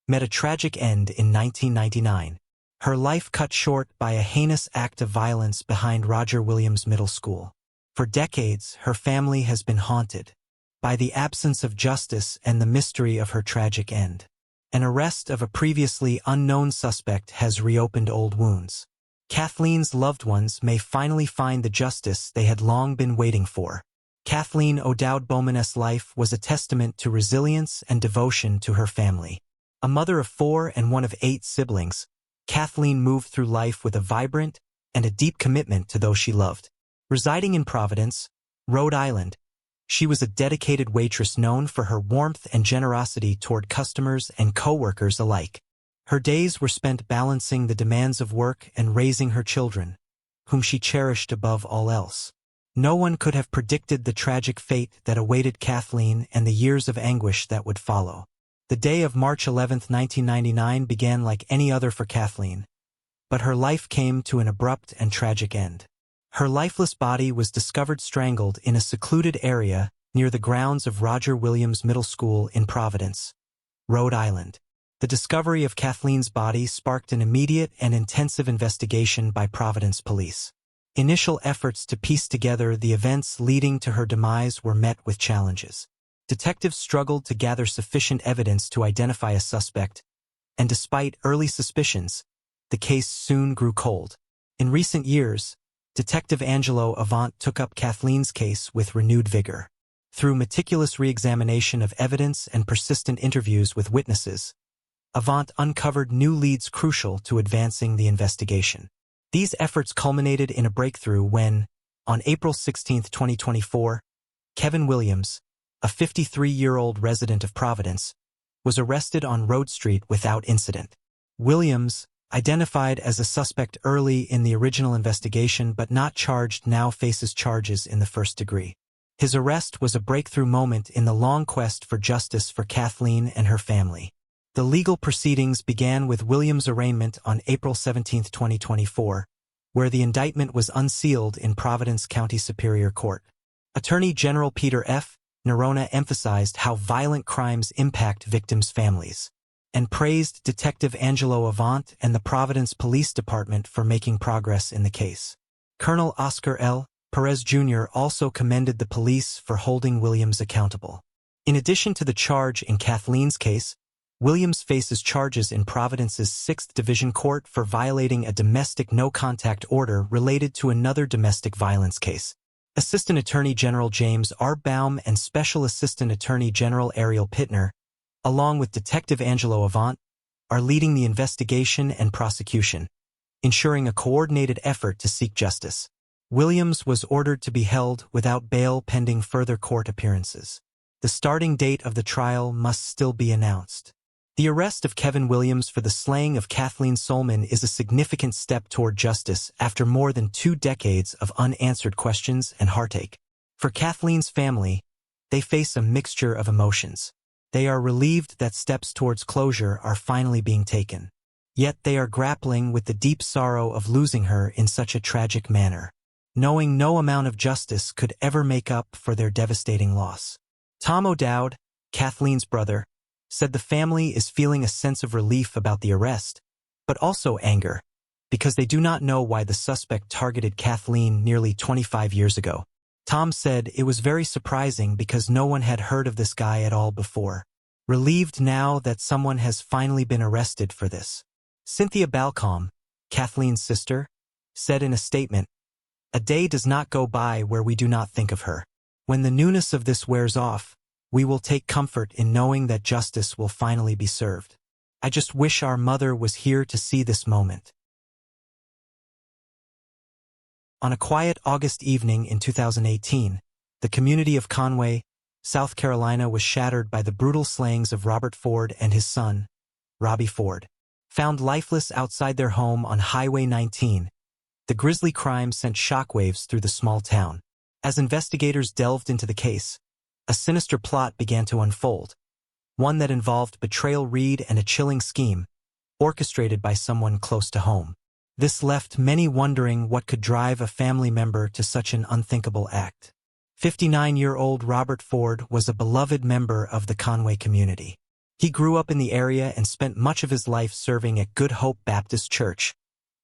met a tragic end in 1999. Her life cut short by a heinous act of violence behind Roger Williams Middle School. For decades, her family has been haunted by the absence of justice and the mystery of her tragic end. An arrest of a previously unknown suspect has reopened old wounds. Kathleen's loved ones may finally find the justice they had long been waiting for. Kathleen O'Dowd Bowman's life was a testament to resilience and devotion to her family. A mother of 4 and one of 8 siblings, Kathleen moved through life with a vibrant and a deep commitment to those she loved. Residing in Providence, Rhode Island, she was a dedicated waitress known for her warmth and generosity toward customers and co-workers alike. Her days were spent balancing the demands of work and raising her children, whom she cherished above all else. No one could have predicted the tragic fate that awaited Kathleen and the years of anguish that would follow. The day of March 11, 1999 began like any other for Kathleen, but her life came to an abrupt and tragic end. Her lifeless body was discovered strangled in a secluded area near the grounds of Roger Williams Middle School in Providence, Rhode Island. The discovery of Kathleen's body sparked an immediate and intensive investigation by Providence police. Initial efforts to piece together the events leading to her demise were met with challenges. Detectives struggled to gather sufficient evidence to identify a suspect, and despite early suspicions, the case soon grew cold. In recent years, Detective Angelo Avant took up Kathleen's case with renewed vigor. Through meticulous re-examination of evidence and persistent interviews with witnesses, Avant uncovered new leads crucial to advancing the investigation. These efforts culminated in a breakthrough when, on April 16, 2024, Kevin Williams, a 53-year-old resident of Providence, was arrested on Road Street without incident. Williams, identified as a suspect early in the original investigation but not charged, now faces charges in the first degree. His arrest was a breakthrough moment in the long quest for justice for Kathleen and her family. The legal proceedings began with Williams' arraignment on April 17, 2024, where the indictment was unsealed in Providence County Superior Court. Attorney General Peter F. Nerona emphasized how violent crimes impact victims' families, and praised Detective Angelo Avant and the Providence Police Department for making progress in the case. Colonel Oscar L. Perez Jr. also commended the police for holding Williams accountable. In addition to the charge in Kathleen's case, Williams faces charges in Providence's 6th Division Court for violating a domestic no-contact order related to another domestic violence case. Assistant Attorney General James R. Baum and Special Assistant Attorney General Ariel Pittner, along with Detective Angelo Avant, are leading the investigation and prosecution, ensuring a coordinated effort to seek justice. Williams was ordered to be held without bail pending further court appearances. The starting date of the trial must still be announced. The arrest of Kevin Williams for the slaying of Kathleen Solman is a significant step toward justice after more than 2 decades of unanswered questions and heartache. For Kathleen's family, they face a mixture of emotions. They are relieved that steps towards closure are finally being taken. Yet they are grappling with the deep sorrow of losing her in such a tragic manner, knowing no amount of justice could ever make up for their devastating loss. Tom O'Dowd, Kathleen's brother, said the family is feeling a sense of relief about the arrest, but also anger, because they do not know why the suspect targeted Kathleen nearly 25 years ago. Tom said it was very surprising because no one had heard of this guy at all before. Relieved now that someone has finally been arrested for this. Cynthia Balcom, Kathleen's sister, said in a statement, "A day does not go by where we do not think of her. When the newness of this wears off, we will take comfort in knowing that justice will finally be served. I just wish our mother was here to see this moment." On a quiet August evening in 2018, the community of Conway, South Carolina was shattered by the brutal slayings of Robert Ford and his son, Robbie Ford. Found lifeless outside their home on Highway 19, the grisly crime sent shockwaves through the small town. As investigators delved into the case, a sinister plot began to unfold, one that involved betrayal, greed, and a chilling scheme, orchestrated by someone close to home. This left many wondering what could drive a family member to such an unthinkable act. 59-year-old Robert Ford was a beloved member of the Conway community. He grew up in the area and spent much of his life serving at Good Hope Baptist Church,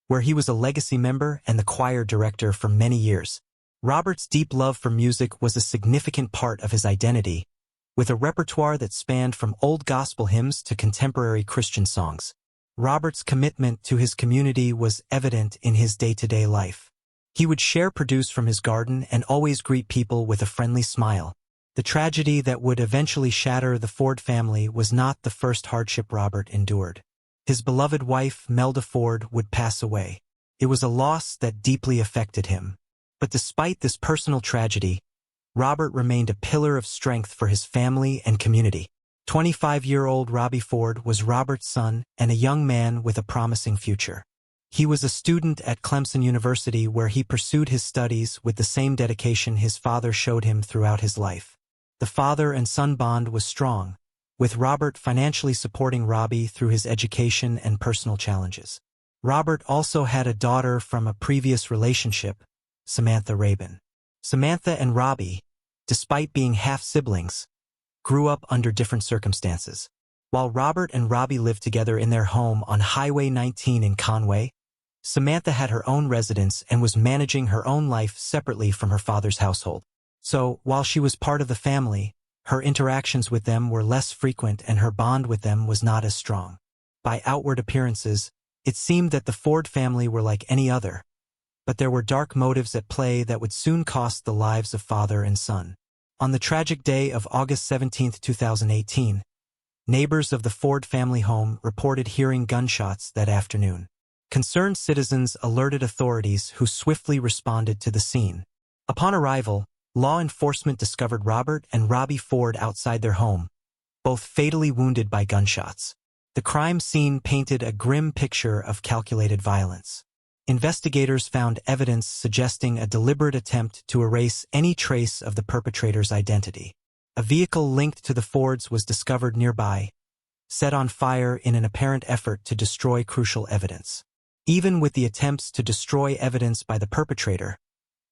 where he was a legacy member and the choir director for many years. Robert's deep love for music was a significant part of his identity, with a repertoire that spanned from old gospel hymns to contemporary Christian songs. Robert's commitment to his community was evident in his day-to-day life. He would share produce from his garden and always greet people with a friendly smile. The tragedy that would eventually shatter the Ford family was not the first hardship Robert endured. His beloved wife, Melda Ford, would pass away. It was a loss that deeply affected him. But despite this personal tragedy, Robert remained a pillar of strength for his family and community. 25-year-old Robbie Ford was Robert's son and a young man with a promising future. He was a student at Clemson University where he pursued his studies with the same dedication his father showed him throughout his life. The father and son bond was strong, with Robert financially supporting Robbie through his education and personal challenges. Robert also had a daughter from a previous relationship, Samantha Rabin. Samantha and Robbie, despite being half-siblings, grew up under different circumstances. While Robert and Robbie lived together in their home on Highway 19 in Conway, Samantha had her own residence and was managing her own life separately from her father's household. So, while she was part of the family, her interactions with them were less frequent and her bond with them was not as strong. By outward appearances, it seemed that the Ford family were like any other, but there were dark motives at play that would soon cost the lives of father and son. On the tragic day of August 17, 2018, Neighbors of the Ford family home reported hearing gunshots that afternoon. Concerned citizens alerted authorities who swiftly responded to the scene. Upon arrival, law enforcement discovered Robert and Robbie Ford outside their home, both fatally wounded by gunshots. The crime scene painted a grim picture of calculated violence. Investigators found evidence suggesting a deliberate attempt to erase any trace of the perpetrator's identity. A vehicle linked to the Fords was discovered nearby, set on fire in an apparent effort to destroy crucial evidence. Even with the attempts to destroy evidence by the perpetrator,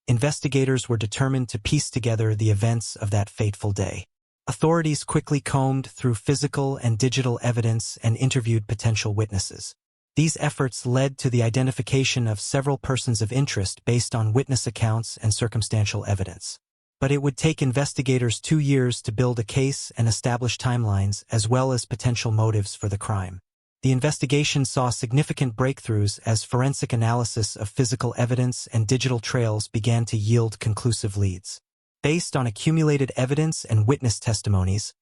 investigators were determined to piece together the events of that fateful day. Authorities quickly combed through physical and digital evidence and interviewed potential witnesses. These efforts led to the identification of several persons of interest based on witness accounts and circumstantial evidence. But it would take investigators 2 years to build a case and establish timelines as well as potential motives for the crime. The investigation saw significant breakthroughs as forensic analysis of physical evidence and digital trails began to yield conclusive leads. Based on accumulated evidence and witness testimonies,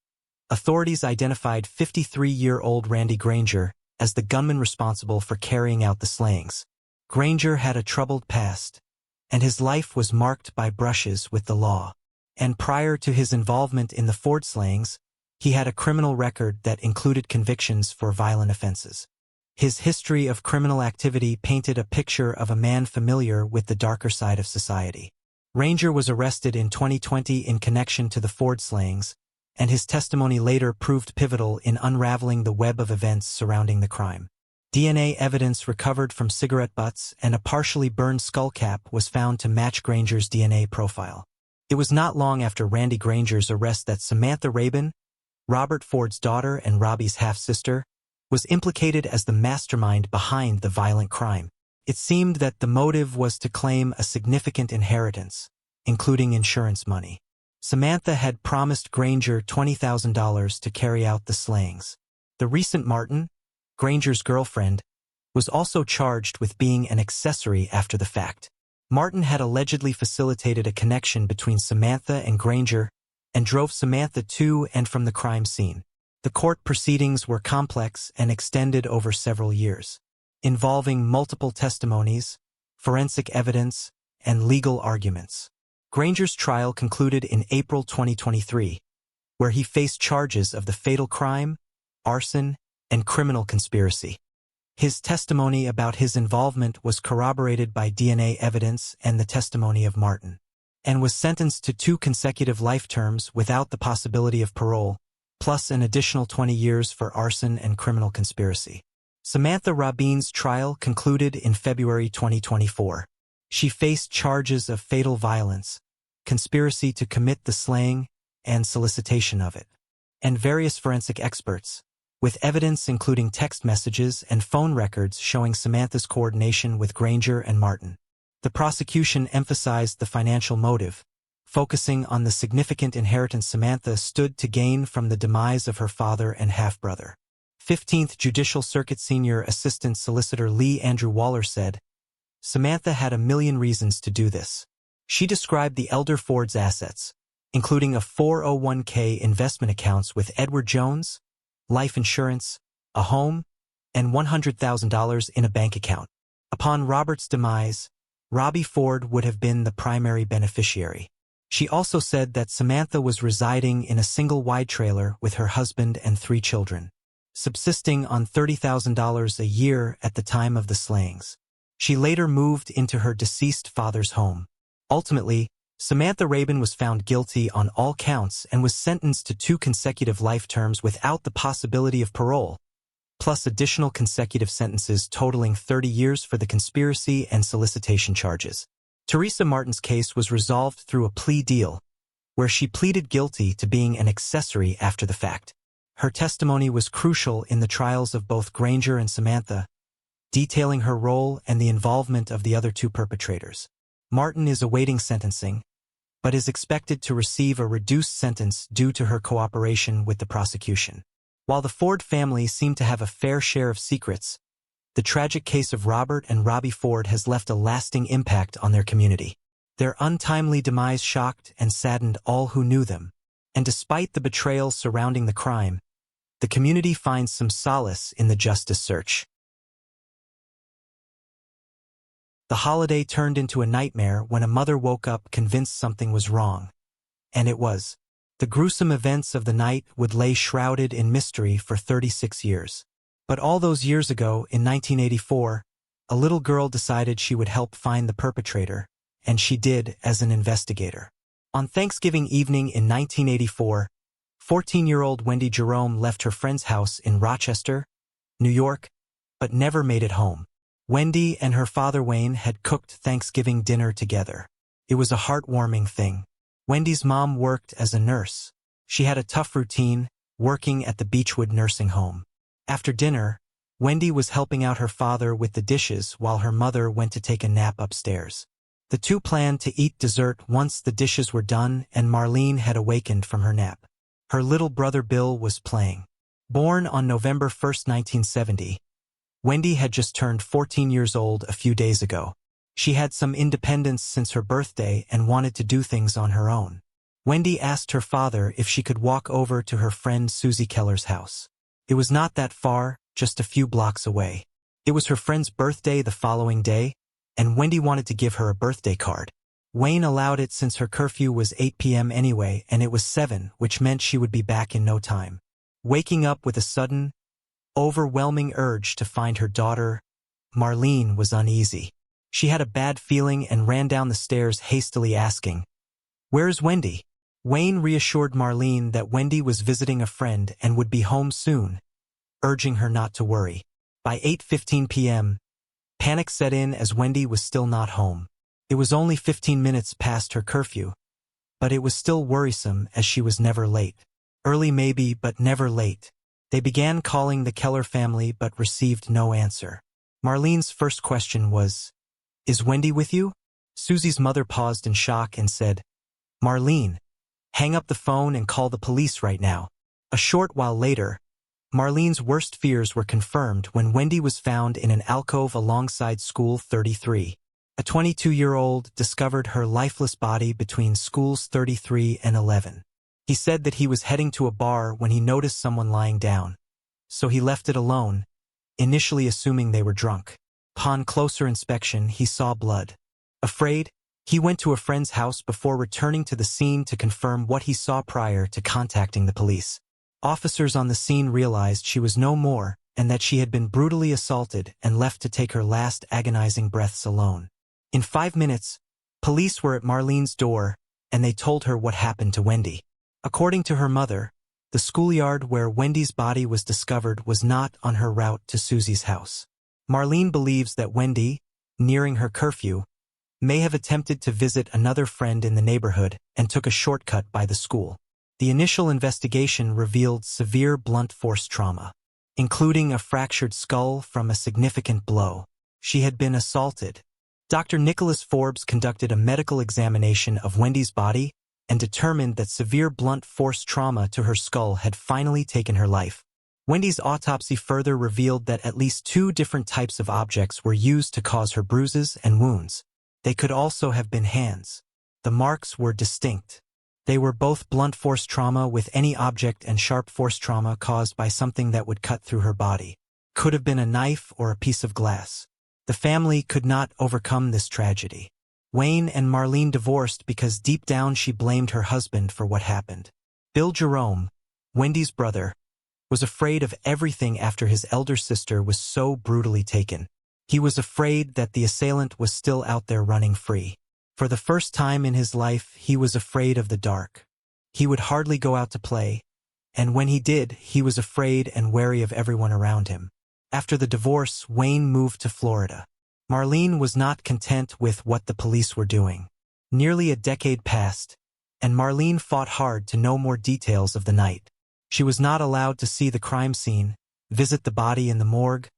authorities identified 53-year-old Randy Granger as the gunman responsible for carrying out the slayings. Granger had a troubled past, and his life was marked by brushes with the law. And prior to his involvement in the Ford slayings, he had a criminal record that included convictions for violent offenses. His history of criminal activity painted a picture of a man familiar with the darker side of society. Granger was arrested in 2020 in connection to the Ford slayings, and his testimony later proved pivotal in unraveling the web of events surrounding the crime. DNA evidence recovered from cigarette butts and a partially burned skull cap was found to match Granger's DNA profile. It was not long after Randy Granger's arrest that Samantha Rabin, Robert Ford's daughter and Robbie's half-sister, was implicated as the mastermind behind the violent crime. It seemed that the motive was to claim a significant inheritance, including insurance money. Samantha had promised Granger $20,000 to carry out the slayings. The recent Martin, Granger's girlfriend, was also charged with being an accessory after the fact. Martin had allegedly facilitated a connection between Samantha and Granger and drove Samantha to and from the crime scene. The court proceedings were complex and extended over several years, involving multiple testimonies, forensic evidence, and legal arguments. Granger's trial concluded in April 2023, where he faced charges of the fatal crime, arson, and criminal conspiracy. His testimony about his involvement was corroborated by DNA evidence and the testimony of Martin, and was sentenced to 2 consecutive life terms without the possibility of parole, plus an additional 20 years for arson and criminal conspiracy. Samantha Rabin's trial concluded in February 2024. She faced charges of fatal violence, conspiracy to commit the slaying, and solicitation of it. And various forensic experts, with evidence including text messages and phone records showing Samantha's coordination with Granger and Martin. The prosecution emphasized the financial motive, focusing on the significant inheritance Samantha stood to gain from the demise of her father and half-brother. 15th Judicial Circuit Senior Assistant Solicitor Lee Andrew Waller said, Samantha had a million reasons to do this. She described the elder Ford's assets, including a 401k investment accounts with Edward Jones, life insurance, a home, and $100,000 in a bank account. Upon Robert's demise, Robbie Ford would have been the primary beneficiary. She also said that Samantha was residing in a single wide trailer with her husband and 3 children, subsisting on $30,000 a year at the time of the slayings. She later moved into her deceased father's home. Ultimately, Samantha Rabin was found guilty on all counts and was sentenced to 2 consecutive life terms without the possibility of parole, plus additional consecutive sentences totaling 30 years for the conspiracy and solicitation charges. Teresa Martin's case was resolved through a plea deal, where she pleaded guilty to being an accessory after the fact. Her testimony was crucial in the trials of both Granger and Samantha, detailing her role and the involvement of the other 2 perpetrators. Martin is awaiting sentencing, but is expected to receive a reduced sentence due to her cooperation with the prosecution. While the Ford family seemed to have a fair share of secrets, the tragic case of Robert and Robbie Ford has left a lasting impact on their community. Their untimely demise shocked and saddened all who knew them, and despite the betrayal surrounding the crime, the community finds some solace in the justice search. The holiday turned into a nightmare when a mother woke up convinced something was wrong. And it was. The gruesome events of the night would lay shrouded in mystery for 36 years. But all those years ago, in 1984, a little girl decided she would help find the perpetrator, and she did as an investigator. On Thanksgiving evening in 1984, 14-year-old Wendy Jerome left her friend's house in Rochester, New York, but never made it home. Wendy and her father Wayne had cooked Thanksgiving dinner together. It was a heartwarming thing. Wendy's mom worked as a nurse. She had a tough routine, working at the Beechwood nursing home. After dinner, Wendy was helping out her father with the dishes while her mother went to take a nap upstairs. The two planned to eat dessert once the dishes were done and Marlene had awakened from her nap. Her little brother Bill was playing. Born on November 1, 1970, Wendy had just turned 14 years old a few days ago. She had some independence since her birthday and wanted to do things on her own. Wendy asked her father if she could walk over to her friend Susie Keller's house. It was not that far, just a few blocks away. It was her friend's birthday the following day, and Wendy wanted to give her a birthday card. Wayne allowed it since her curfew was 8 p.m. anyway, and it was 7, which meant she would be back in no time. Waking up with a sudden, overwhelming urge to find her daughter, Marlene was uneasy. She had a bad feeling and ran down the stairs hastily asking, "Where's Wendy?" Wayne reassured Marlene that Wendy was visiting a friend and would be home soon, urging her not to worry. By 8:15 p.m., panic set in as Wendy was still not home. It was only 15 minutes past her curfew, but it was still worrisome as she was never late. Early maybe, but never late. They began calling the Keller family but received no answer. Marlene's first question was, "Is Wendy with you?" Susie's mother paused in shock and said, "Marlene, hang up the phone and call the police right now." A short while later, Marlene's worst fears were confirmed when Wendy was found in an alcove alongside School 33. A 22-year-old discovered her lifeless body between Schools 33 and 11. He said that he was heading to a bar when he noticed someone lying down, so he left it alone, initially assuming they were drunk. Upon closer inspection, he saw blood. Afraid, he went to a friend's house before returning to the scene to confirm what he saw prior to contacting the police. Officers on the scene realized she was no more and that she had been brutally assaulted and left to take her last agonizing breaths alone. In 5 minutes, police were at Marlene's door and they told her what happened to Wendy. According to her mother, the schoolyard where Wendy's body was discovered was not on her route to Susie's house. Marlene believes that Wendy, nearing her curfew, may have attempted to visit another friend in the neighborhood and took a shortcut by the school. The initial investigation revealed severe blunt force trauma, including a fractured skull from a significant blow. She had been assaulted. Dr. Nicholas Forbes conducted a medical examination of Wendy's body and determined that severe blunt force trauma to her skull had finally taken her life. Wendy's autopsy further revealed that at least 2 different types of objects were used to cause her bruises and wounds. They could also have been hands. The marks were distinct. They were both blunt force trauma with any object and sharp force trauma caused by something that would cut through her body. Could have been a knife or a piece of glass. The family could not overcome this tragedy. Wayne and Marlene divorced because deep down she blamed her husband for what happened. Bill Jerome, Wendy's brother, was afraid of everything after his elder sister was so brutally taken. He was afraid that the assailant was still out there running free. For the first time in his life, he was afraid of the dark. He would hardly go out to play, and when he did, he was afraid and wary of everyone around him. After the divorce, Wayne moved to Florida. Marlene was not content with what the police were doing. Nearly a decade passed, and Marlene fought hard to know more details of the night. She was not allowed to see the crime scene, visit the body in the morgue,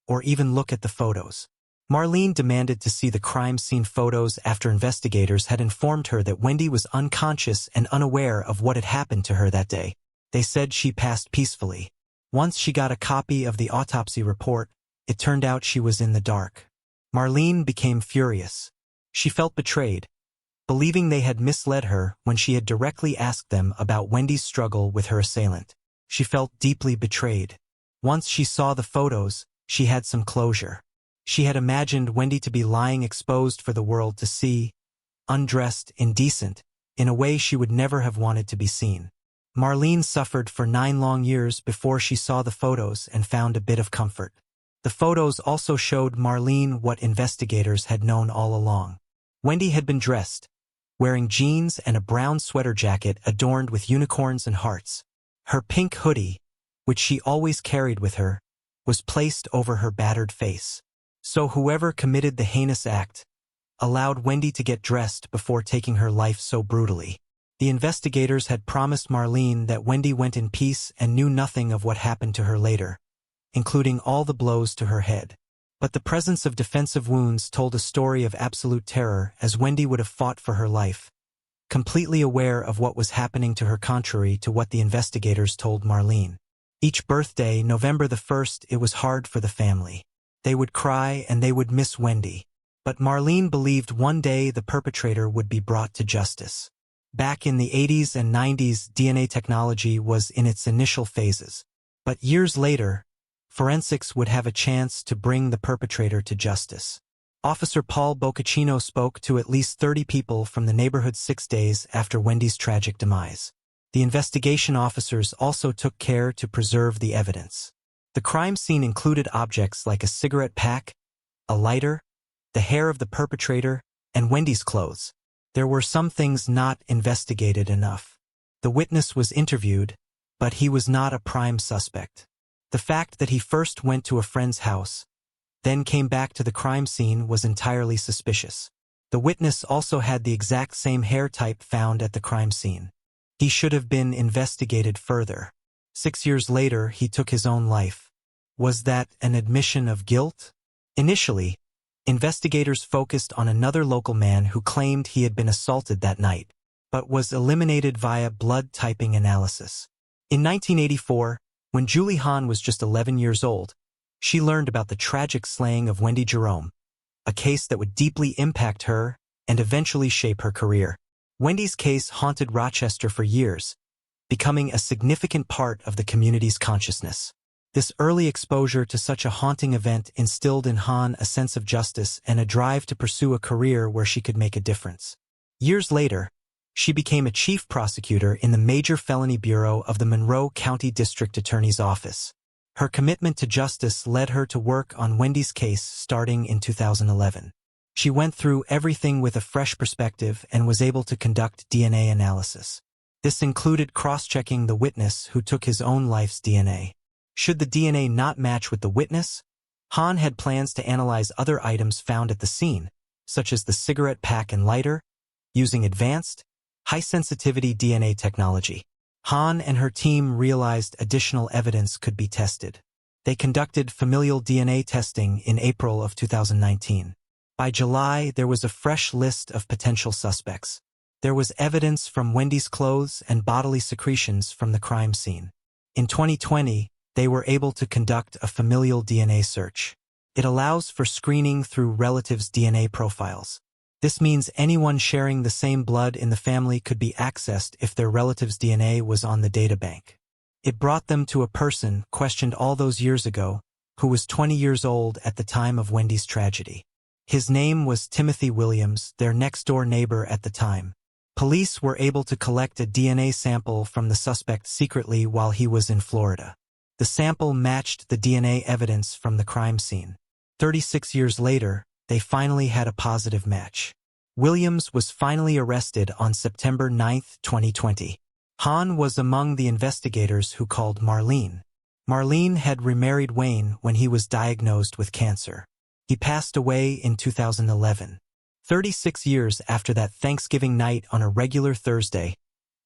or even look at the photos. Marlene demanded to see the crime scene photos after investigators had informed her that Wendy was unconscious and unaware of what had happened to her that day. They said she passed peacefully. Once she got a copy of the autopsy report, it turned out she was in the dark. Marlene became furious. She felt betrayed, believing they had misled her when she had directly asked them about Wendy's struggle with her assailant. She felt deeply betrayed. Once she saw the photos, she had some closure. She had imagined Wendy to be lying exposed for the world to see, undressed, indecent, in a way she would never have wanted to be seen. Marlene suffered for 9 long years before she saw the photos and found a bit of comfort. The photos also showed Marlene what investigators had known all along. Wendy had been dressed, wearing jeans and a brown sweater jacket adorned with unicorns and hearts. Her pink hoodie, which she always carried with her, was placed over her battered face. So whoever committed the heinous act allowed Wendy to get dressed before taking her life so brutally. The investigators had promised Marlene that Wendy went in peace and knew nothing of what happened to her later, including all the blows to her head. But the presence of defensive wounds told a story of absolute terror, as Wendy would have fought for her life, completely aware of what was happening to her contrary to what the investigators told Marlene. Each birthday, November the 1st, it was hard for the family. They would cry and they would miss Wendy. But Marlene believed one day the perpetrator would be brought to justice. Back in the 80s and 90s, DNA technology was in its initial phases. But years later, forensics would have a chance to bring the perpetrator to justice. Officer Paul Boccaccino spoke to at least 30 people from the neighborhood 6 days after Wendy's tragic demise. The investigation officers also took care to preserve the evidence. The crime scene included objects like a cigarette pack, a lighter, the hair of the perpetrator, and Wendy's clothes. There were some things not investigated enough. The witness was interviewed, but he was not a prime suspect. The fact that he first went to a friend's house, then came back to the crime scene was entirely suspicious. The witness also had the exact same hair type found at the crime scene. He should have been investigated further. 6 years later, he took his own life. Was that an admission of guilt? Initially, investigators focused on another local man who claimed he had been assaulted that night, but was eliminated via blood typing analysis. In 1984, when Julie Hahn was just 11 years old, she learned about the tragic slaying of Wendy Jerome, a case that would deeply impact her and eventually shape her career. Wendy's case haunted Rochester for years, becoming a significant part of the community's consciousness. This early exposure to such a haunting event instilled in Hahn a sense of justice and a drive to pursue a career where she could make a difference. Years later, she became a chief prosecutor in the Major Felony Bureau of the Monroe County District Attorney's Office. Her commitment to justice led her to work on Wendy's case starting in 2011. She went through everything with a fresh perspective and was able to conduct DNA analysis. This included cross-checking the witness who took his own life's DNA. Should the DNA not match with the witness, Hahn had plans to analyze other items found at the scene, such as the cigarette pack and lighter, using advanced, high-sensitivity DNA technology. Hahn and her team realized additional evidence could be tested. They conducted familial DNA testing in April of 2019. By July, there was a fresh list of potential suspects. There was evidence from Wendy's clothes and bodily secretions from the crime scene. In 2020, they were able to conduct a familial DNA search. It allows for screening through relatives' DNA profiles. This means anyone sharing the same blood in the family could be accessed if their relative's DNA was on the databank. It brought them to a person questioned all those years ago, who was 20 years old at the time of Wendy's tragedy. His name was Timothy Williams, their next-door neighbor at the time. Police were able to collect a DNA sample from the suspect secretly while he was in Florida. The sample matched the DNA evidence from the crime scene. 36 years later, they finally had a positive match. Williams was finally arrested on September 9, 2020. Hahn was among the investigators who called Marlene. Marlene had remarried Wayne when he was diagnosed with cancer. He passed away in 2011. 36 years after that Thanksgiving night on a regular Thursday,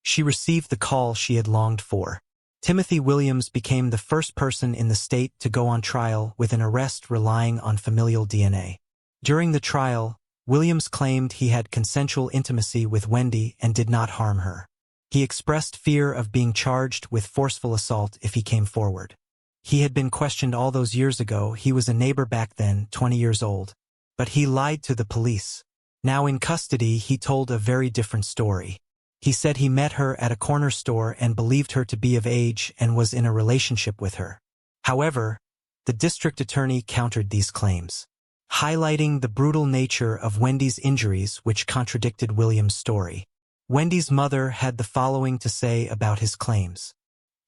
she received the call she had longed for. Timothy Williams became the first person in the state to go on trial with an arrest relying on familial DNA. During the trial, Williams claimed he had consensual intimacy with Wendy and did not harm her. He expressed fear of being charged with forceful assault if he came forward. He had been questioned all those years ago. He was a neighbor back then, 20 years old. But he lied to the police. Now in custody, he told a very different story. He said he met her at a corner store and believed her to be of age and was in a relationship with her. However, the district attorney countered these claims, highlighting the brutal nature of Wendy's injuries which contradicted Williams' story. Wendy's mother had the following to say about his claims.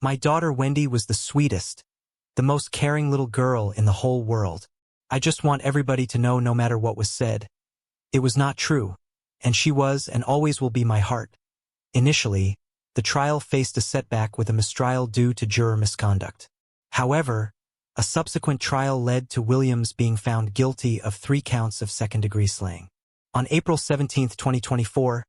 "My daughter Wendy was the sweetest, the most caring little girl in the whole world. I just want everybody to know no matter what was said, it was not true, and she was and always will be my heart." Initially, the trial faced a setback with a mistrial due to juror misconduct. However, a subsequent trial led to Williams being found guilty of 3 counts of second-degree slaying. On April 17, 2024,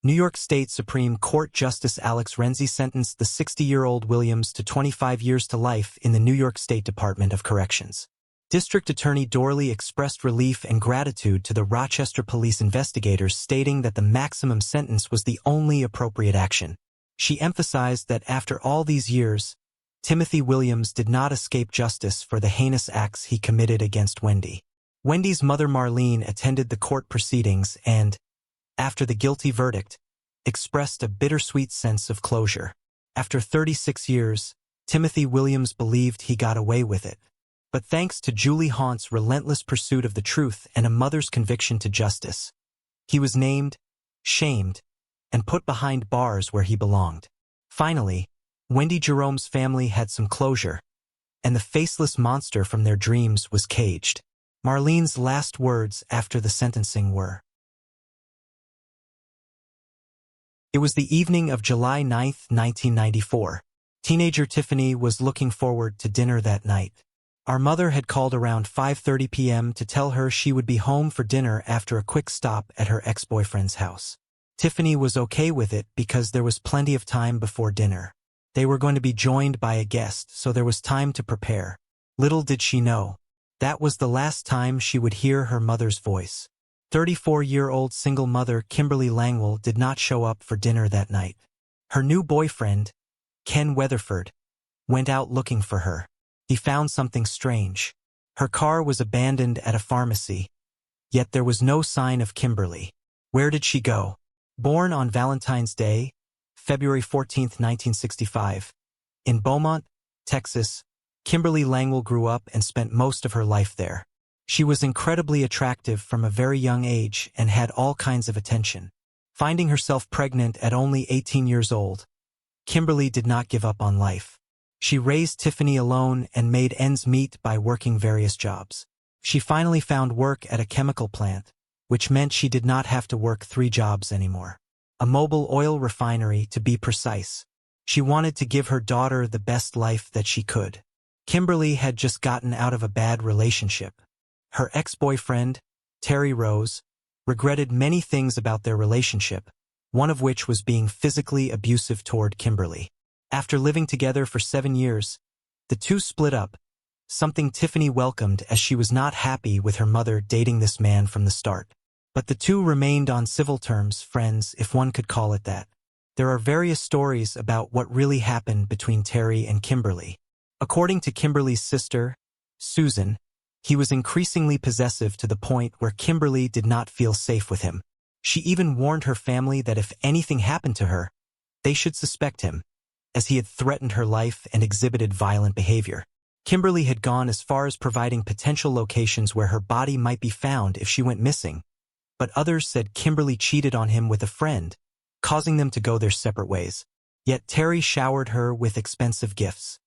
New York State Supreme Court Justice Alex Renzi sentenced the 60-year-old Williams to 25 years to life in the New York State Department of Corrections. District Attorney Dorley expressed relief and gratitude to the Rochester police investigators, stating that the maximum sentence was the only appropriate action. She emphasized that after all these years, Timothy Williams did not escape justice for the heinous acts he committed against Wendy. Wendy's mother Marlene attended the court proceedings and, after the guilty verdict, expressed a bittersweet sense of closure. After 36 years, Timothy Williams believed he got away with it. But thanks to Julie Haunt's relentless pursuit of the truth and a mother's conviction to justice, he was named, shamed, and put behind bars where he belonged. Finally, Wendy Jerome's family had some closure, and the faceless monster from their dreams was caged. Marlene's last words after the sentencing were, "It was the evening of July 9, 1994. Teenager Tiffany was looking forward to dinner that night. Our mother had called around 5:30 p.m. to tell her she would be home for dinner after a quick stop at her ex-boyfriend's house. Tiffany was okay with it because there was plenty of time before dinner. They were going to be joined by a guest, so there was time to prepare. Little did she know, that was the last time she would hear her mother's voice. 34-year-old single mother Kimberly Langwell did not show up for dinner that night. Her new boyfriend, Ken Weatherford, went out looking for her. He found something strange. Her car was abandoned at a pharmacy, yet there was no sign of Kimberly. Where did she go? Born on Valentine's Day, February 14, 1965, in Beaumont, Texas, Kimberly Langwell grew up and spent most of her life there. She was incredibly attractive from a very young age and had all kinds of attention. Finding herself pregnant at only 18 years old, Kimberly did not give up on life. She raised Tiffany alone and made ends meet by working various jobs. She finally found work at a chemical plant, which meant she did not have to work 3 jobs anymore. A mobile oil refinery, to be precise. She wanted to give her daughter the best life that she could. Kimberly had just gotten out of a bad relationship. Her ex-boyfriend, Terry Rose, regretted many things about their relationship, one of which was being physically abusive toward Kimberly. After living together for 7 years, the two split up, something Tiffany welcomed as she was not happy with her mother dating this man from the start. But the two remained on civil terms, friends, if one could call it that. There are various stories about what really happened between Terry and Kimberly. According to Kimberly's sister, Susan, he was increasingly possessive to the point where Kimberly did not feel safe with him. She even warned her family that if anything happened to her, they should suspect him, as he had threatened her life and exhibited violent behavior. Kimberly had gone as far as providing potential locations where her body might be found if she went missing, but others said Kimberly cheated on him with a friend, causing them to go their separate ways. Yet Terry showered her with expensive gifts.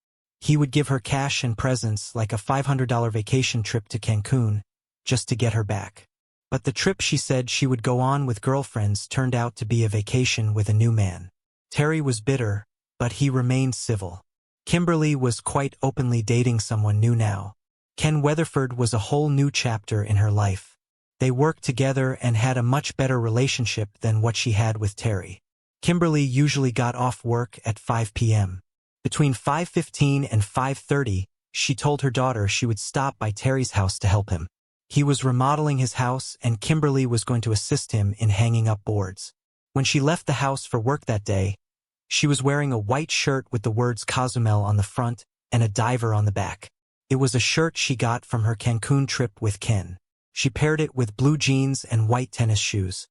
He would give her cash and presents like a $500 vacation trip to Cancun, just to get her back. But the trip she said she would go on with girlfriends turned out to be a vacation with a new man. Terry was bitter, but he remained civil. Kimberly was quite openly dating someone new now. Ken Weatherford was a whole new chapter in her life. They worked together and had a much better relationship than what she had with Terry. Kimberly usually got off work at 5 p.m. Between 5:15 and 5:30, she told her daughter she would stop by Terry's house to help him. He was remodeling his house and Kimberly was going to assist him in hanging up boards. When she left the house for work that day, she was wearing a white shirt with the words Cozumel on the front and a diver on the back. It was a shirt she got from her Cancun trip with Ken. She paired it with blue jeans and white tennis shoes.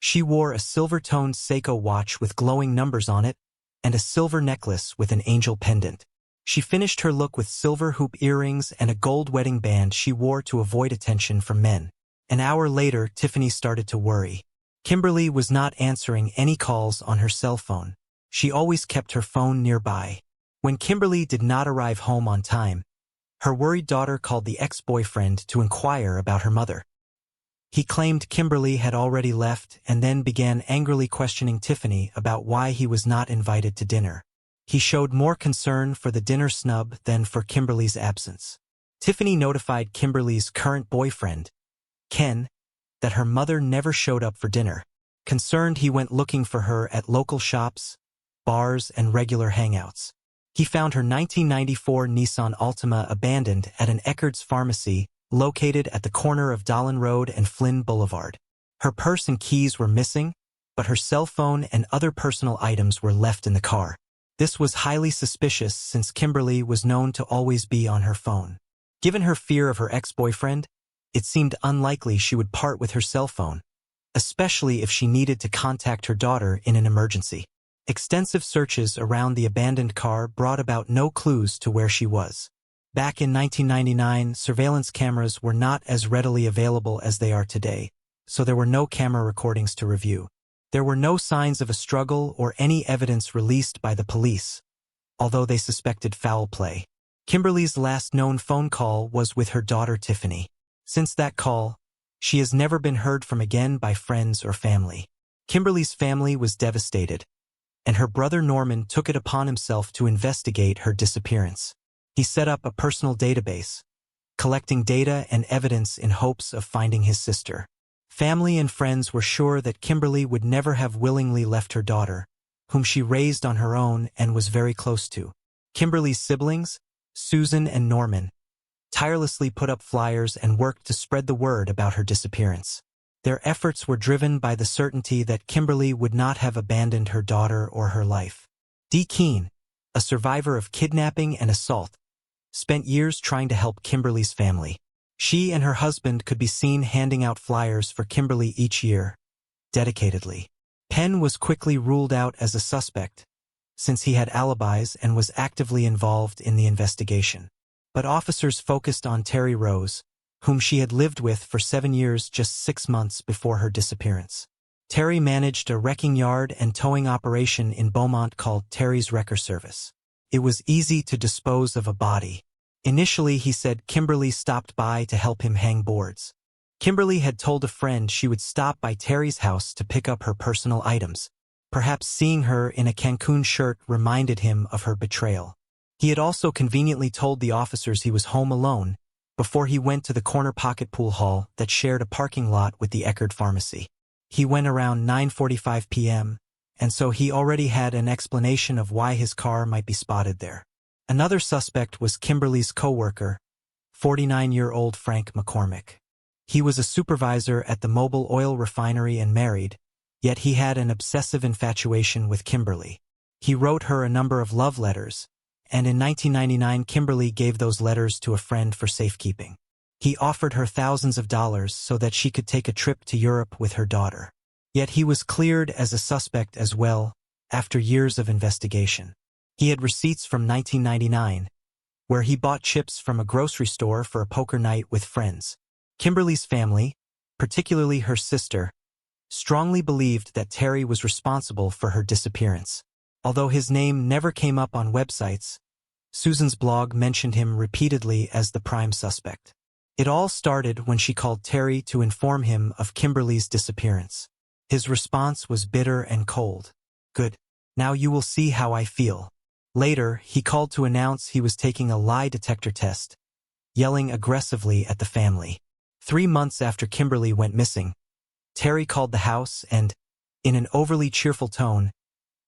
She wore a silver-toned Seiko watch with glowing numbers on it, and a silver necklace with an angel pendant. She finished her look with silver hoop earrings and a gold wedding band she wore to avoid attention from men. An hour later, Tiffany started to worry. Kimberly was not answering any calls on her cell phone. She always kept her phone nearby. When Kimberly did not arrive home on time, her worried daughter called the ex-boyfriend to inquire about her mother. He claimed Kimberly had already left and then began angrily questioning Tiffany about why he was not invited to dinner. He showed more concern for the dinner snub than for Kimberly's absence. Tiffany notified Kimberly's current boyfriend, Ken, that her mother never showed up for dinner. Concerned, he went looking for her at local shops, bars, and regular hangouts. He found her 1994 Nissan Altima abandoned at an Eckerd's pharmacy located at the corner of Dallin Road and Flynn Boulevard. Her purse and keys were missing, but her cell phone and other personal items were left in the car. This was highly suspicious since Kimberly was known to always be on her phone. Given her fear of her ex-boyfriend, it seemed unlikely she would part with her cell phone, especially if she needed to contact her daughter in an emergency. Extensive searches around the abandoned car brought about no clues to where she was. Back in 1999, surveillance cameras were not as readily available as they are today, so there were no camera recordings to review. There were no signs of a struggle or any evidence released by the police, although they suspected foul play. Kimberly's last known phone call was with her daughter Tiffany. Since that call, she has never been heard from again by friends or family. Kimberly's family was devastated, and her brother Norman took it upon himself to investigate her disappearance. He set up a personal database, collecting data and evidence in hopes of finding his sister. Family and friends were sure that Kimberly would never have willingly left her daughter, whom she raised on her own and was very close to. Kimberly's siblings, Susan and Norman, tirelessly put up flyers and worked to spread the word about her disappearance. Their efforts were driven by the certainty that Kimberly would not have abandoned her daughter or her life. Dee Keene, a survivor of kidnapping and assault, spent years trying to help Kimberly's family. She and her husband could be seen handing out flyers for Kimberly each year, dedicatedly. Penn was quickly ruled out as a suspect, since he had alibis and was actively involved in the investigation. But officers focused on Terry Rose, whom she had lived with for 7 years just 6 months before her disappearance. Terry managed a wrecking yard and towing operation in Beaumont called Terry's Wrecker Service. It was easy to dispose of a body. Initially, he said Kimberly stopped by to help him hang boards. Kimberly had told a friend she would stop by Terry's house to pick up her personal items. Perhaps seeing her in a Cancun shirt reminded him of her betrayal. He had also conveniently told the officers he was home alone before he went to the corner pocket pool hall that shared a parking lot with the Eckerd pharmacy. He went around 9:45 p.m., and so he already had an explanation of why his car might be spotted there. Another suspect was Kimberly's co-worker, 49-year-old Frank McCormick. He was a supervisor at the Mobil oil refinery and married, yet he had an obsessive infatuation with Kimberly. He wrote her a number of love letters, and in 1999 Kimberly gave those letters to a friend for safekeeping. He offered her thousands of dollars so that she could take a trip to Europe with her daughter. Yet he was cleared as a suspect as well, after years of investigation. He had receipts from 1999, where he bought chips from a grocery store for a poker night with friends. Kimberly's family, particularly her sister, strongly believed that Terry was responsible for her disappearance. Although his name never came up on websites, Susan's blog mentioned him repeatedly as the prime suspect. It all started when she called Terry to inform him of Kimberly's disappearance. His response was bitter and cold. "Good. Now you will see how I feel." Later, he called to announce he was taking a lie detector test, yelling aggressively at the family. 3 months after Kimberly went missing, Terry called the house and, in an overly cheerful tone,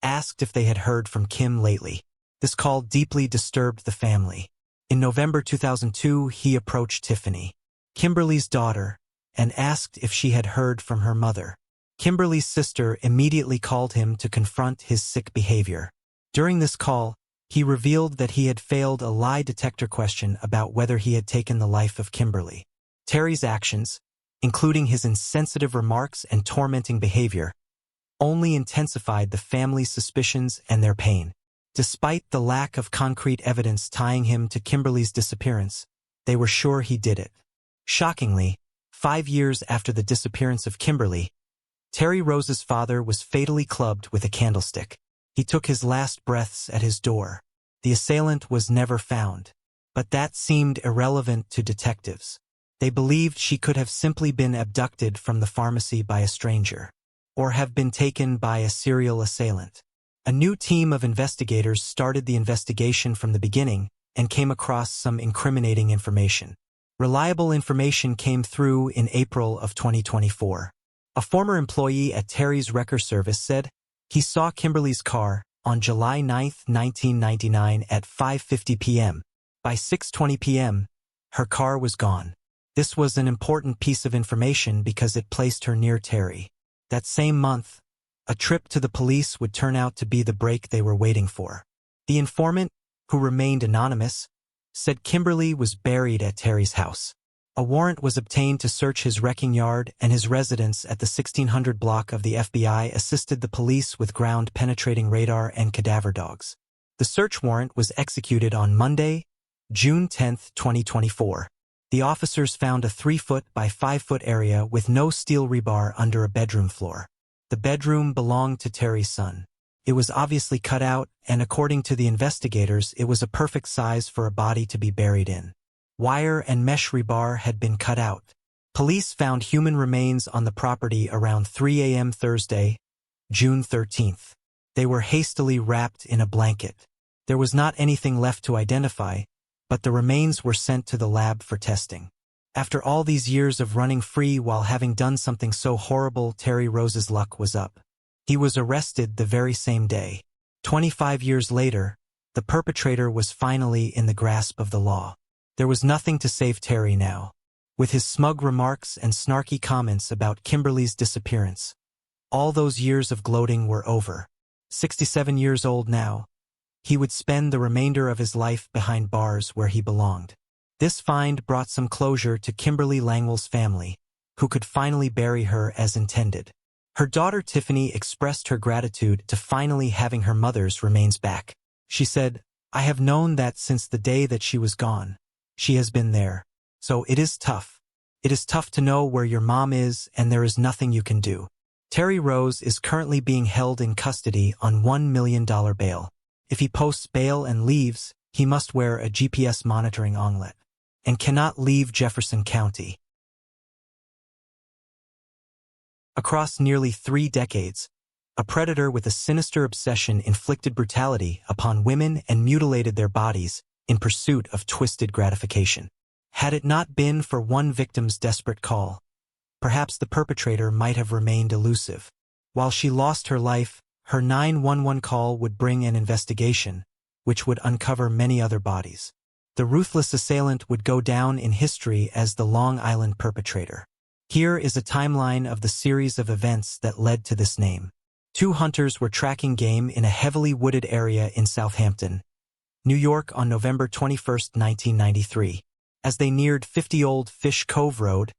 asked if they had heard from Kim lately. This call deeply disturbed the family. In November 2002, he approached Tiffany, Kimberly's daughter, and asked if she had heard from her mother. Kimberly's sister immediately called him to confront his sick behavior. During this call, he revealed that he had failed a lie detector question about whether he had taken the life of Kimberly. Terry's actions, including his insensitive remarks and tormenting behavior, only intensified the family's suspicions and their pain. Despite the lack of concrete evidence tying him to Kimberly's disappearance, they were sure he did it. Shockingly, 5 years after the disappearance of Kimberly, Terry Rose's father was fatally clubbed with a candlestick. He took his last breaths at his door. The assailant was never found, but that seemed irrelevant to detectives. They believed she could have simply been abducted from the pharmacy by a stranger, or have been taken by a serial assailant. A new team of investigators started the investigation from the beginning and came across some incriminating information. Reliable information came through in April of 2024. A former employee at Terry's Wrecker Service said he saw Kimberly's car on July 9, 1999 at 5:50 p.m. By 6:20 p.m., her car was gone. This was an important piece of information because it placed her near Terry. That same month, a trip to the police would turn out to be the break they were waiting for. The informant, who remained anonymous, said Kimberly was buried at Terry's house. A warrant was obtained to search his wrecking yard, and his residence at the 1600 block of the FBI assisted the police with ground-penetrating radar and cadaver dogs. The search warrant was executed on Monday, June 10, 2024. The officers found a 3-foot by 5-foot area with no steel rebar under a bedroom floor. The bedroom belonged to Terry's son. It was obviously cut out, and according to the investigators, it was a perfect size for a body to be buried in. Wire and mesh rebar had been cut out. Police found human remains on the property around 3 a.m. Thursday, June 13th. They were hastily wrapped in a blanket. There was not anything left to identify, but the remains were sent to the lab for testing. After all these years of running free while having done something so horrible, Terry Rose's luck was up. He was arrested the very same day. 25 years later, the perpetrator was finally in the grasp of the law. There was nothing to save Terry now. With his smug remarks and snarky comments about Kimberly's disappearance, all those years of gloating were over. 67 years old now, he would spend the remainder of his life behind bars where he belonged. This find brought some closure to Kimberly Langwell's family, who could finally bury her as intended. Her daughter Tiffany expressed her gratitude to finally having her mother's remains back. She said, "I have known that since the day that she was gone. She has been there. So it is tough. It is tough to know where your mom is, and there is nothing you can do." Terry Rose is currently being held in custody on $1 million bail. If he posts bail and leaves, he must wear a GPS monitoring onglet and cannot leave Jefferson County. Across nearly 3 decades, a predator with a sinister obsession inflicted brutality upon women and mutilated their bodies in pursuit of twisted gratification. Had it not been for one victim's desperate call, perhaps the perpetrator might have remained elusive. While she lost her life, her 911 call would bring an investigation, which would uncover many other bodies. The ruthless assailant would go down in history as the Long Island perpetrator. Here is a timeline of the series of events that led to this name. 2 hunters were tracking game in a heavily wooded area in Southampton, New York on November 21, 1993. As they neared 50 Old Fish Cove Road,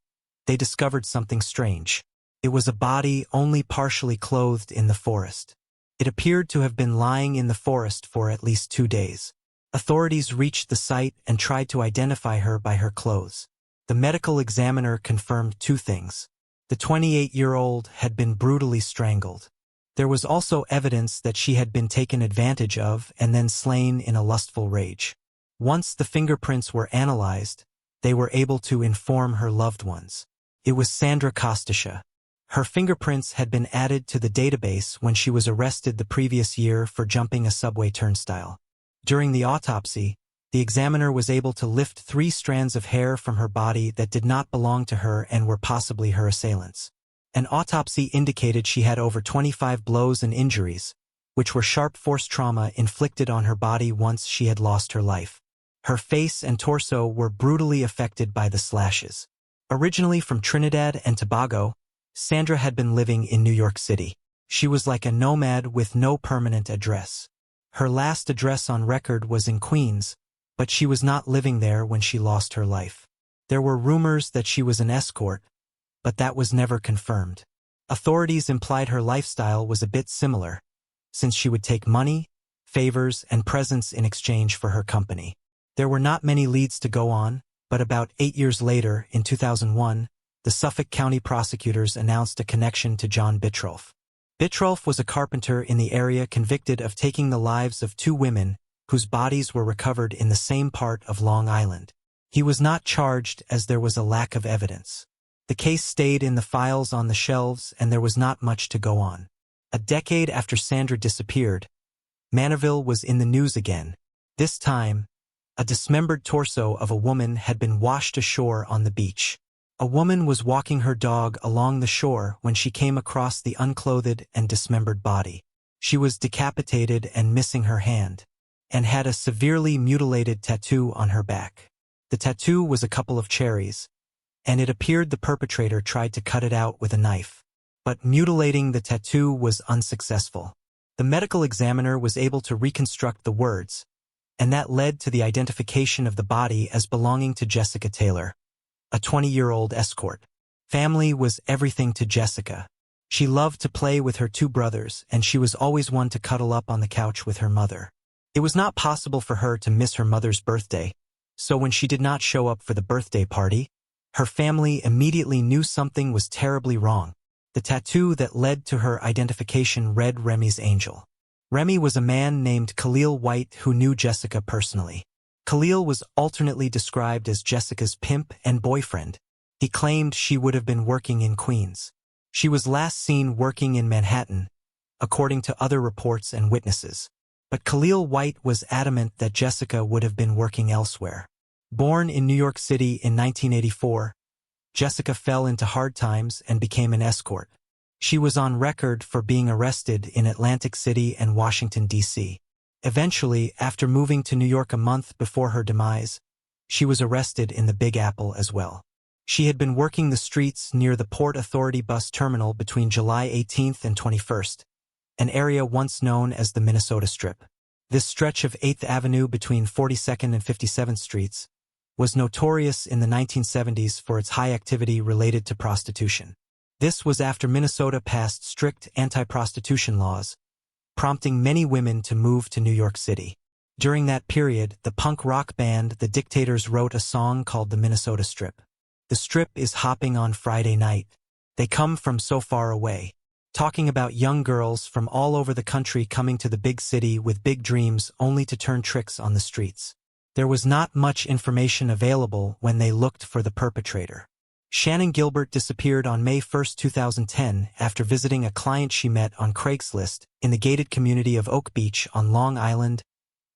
they discovered something strange. It was a body only partially clothed in the forest. It appeared to have been lying in the forest for at least 2 days. Authorities reached the site and tried to identify her by her clothes. The medical examiner confirmed 2 things. The 28-year-old had been brutally strangled. There was also evidence that she had been taken advantage of and then slain in a lustful rage. Once the fingerprints were analyzed, they were able to inform her loved ones. It was Sandra Kostasha. Her fingerprints had been added to the database when she was arrested the previous year for jumping a subway turnstile. During the autopsy, the examiner was able to lift 3 strands of hair from her body that did not belong to her and were possibly her assailants. An autopsy indicated she had over 25 blows and injuries, which were sharp force trauma inflicted on her body once she had lost her life. Her face and torso were brutally affected by the slashes. Originally from Trinidad and Tobago, Sandra had been living in New York City. She was like a nomad with no permanent address. Her last address on record was in Queens, but she was not living there when she lost her life. There were rumors that she was an escort, but that was never confirmed. Authorities implied her lifestyle was a bit similar, since she would take money, favors, and presents in exchange for her company. There were not many leads to go on, but about 8 years later, in 2001, the Suffolk County prosecutors announced a connection to John Bittrolff. Bittrolff was a carpenter in the area convicted of taking the lives of 2 women whose bodies were recovered in the same part of Long Island. He was not charged as there was a lack of evidence. The case stayed in the files on the shelves and there was not much to go on. A decade after Sandra disappeared, Manorville was in the news again. This time, a dismembered torso of a woman had been washed ashore on the beach. A woman was walking her dog along the shore when she came across the unclothed and dismembered body. She was decapitated and missing her hand, and had a severely mutilated tattoo on her back. The tattoo was a couple of cherries, and it appeared the perpetrator tried to cut it out with a knife. But mutilating the tattoo was unsuccessful. The medical examiner was able to reconstruct the words, and that led to the identification of the body as belonging to Jessica Taylor, a 20-year-old escort. Family was everything to Jessica. She loved to play with her 2 brothers, and she was always one to cuddle up on the couch with her mother. It was not possible for her to miss her mother's birthday, so when she did not show up for the birthday party, her family immediately knew something was terribly wrong. The tattoo that led to her identification read Remy's Angel. Remy was a man named Khalil White who knew Jessica personally. Khalil was alternately described as Jessica's pimp and boyfriend. He claimed she would have been working in Queens. She was last seen working in Manhattan, according to other reports and witnesses. But Khalil White was adamant that Jessica would have been working elsewhere. Born in New York City in 1984, Jessica fell into hard times and became an escort. She was on record for being arrested in Atlantic City and Washington, D.C. Eventually, after moving to New York a month before her demise, she was arrested in the Big Apple as well. She had been working the streets near the Port Authority bus terminal between July 18th and 21st, an area once known as the Minnesota Strip. This stretch of 8th Avenue between 42nd and 57th Streets was notorious in the 1970s for its high activity related to prostitution. This was after Minnesota passed strict anti-prostitution laws, prompting many women to move to New York City. During that period, the punk rock band The Dictators wrote a song called The Minnesota Strip. The Strip is hopping on Friday night. They come from so far away. Talking about young girls from all over the country coming to the big city with big dreams only to turn tricks on the streets. There was not much information available when they looked for the perpetrator. Shannon Gilbert disappeared on May 1, 2010 after visiting a client she met on Craigslist in the gated community of Oak Beach on Long Island,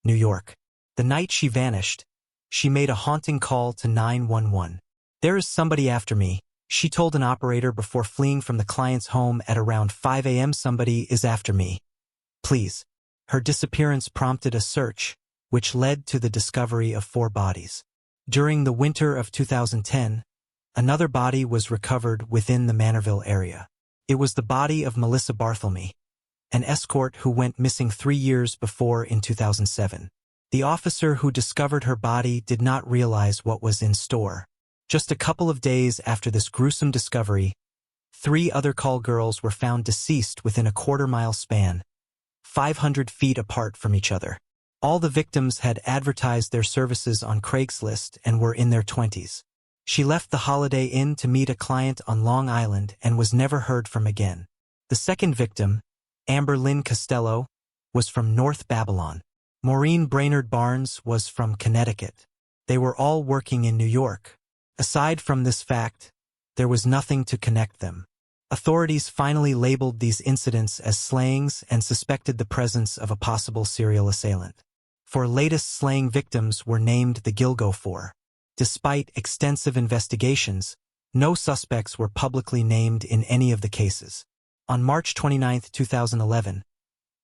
New York. The night she vanished, she made a haunting call to 911. "There is somebody after me," she told an operator before fleeing from the client's home at around 5 a.m. "Somebody is after me. Please." Her disappearance prompted a search, which led to the discovery of 4 bodies. During the winter of 2010, another body was recovered within the Manorville area. It was the body of Melissa Barthelme, an escort who went missing 3 years before in 2007. The officer who discovered her body did not realize what was in store. Just a couple of days after this gruesome discovery, 3 other call girls were found deceased within a quarter-mile span, 500 feet apart from each other. All the victims had advertised their services on Craigslist and were in their 20s. She left the Holiday Inn to meet a client on Long Island and was never heard from again. The second victim, Amber Lynn Costello, was from North Babylon. Maureen Brainerd Barnes was from Connecticut. They were all working in New York. Aside from this fact, there was nothing to connect them. Authorities finally labeled these incidents as slayings and suspected the presence of a possible serial assailant. 4 latest slaying victims were named the Gilgo 4. Despite extensive investigations, no suspects were publicly named in any of the cases. On March 29, 2011,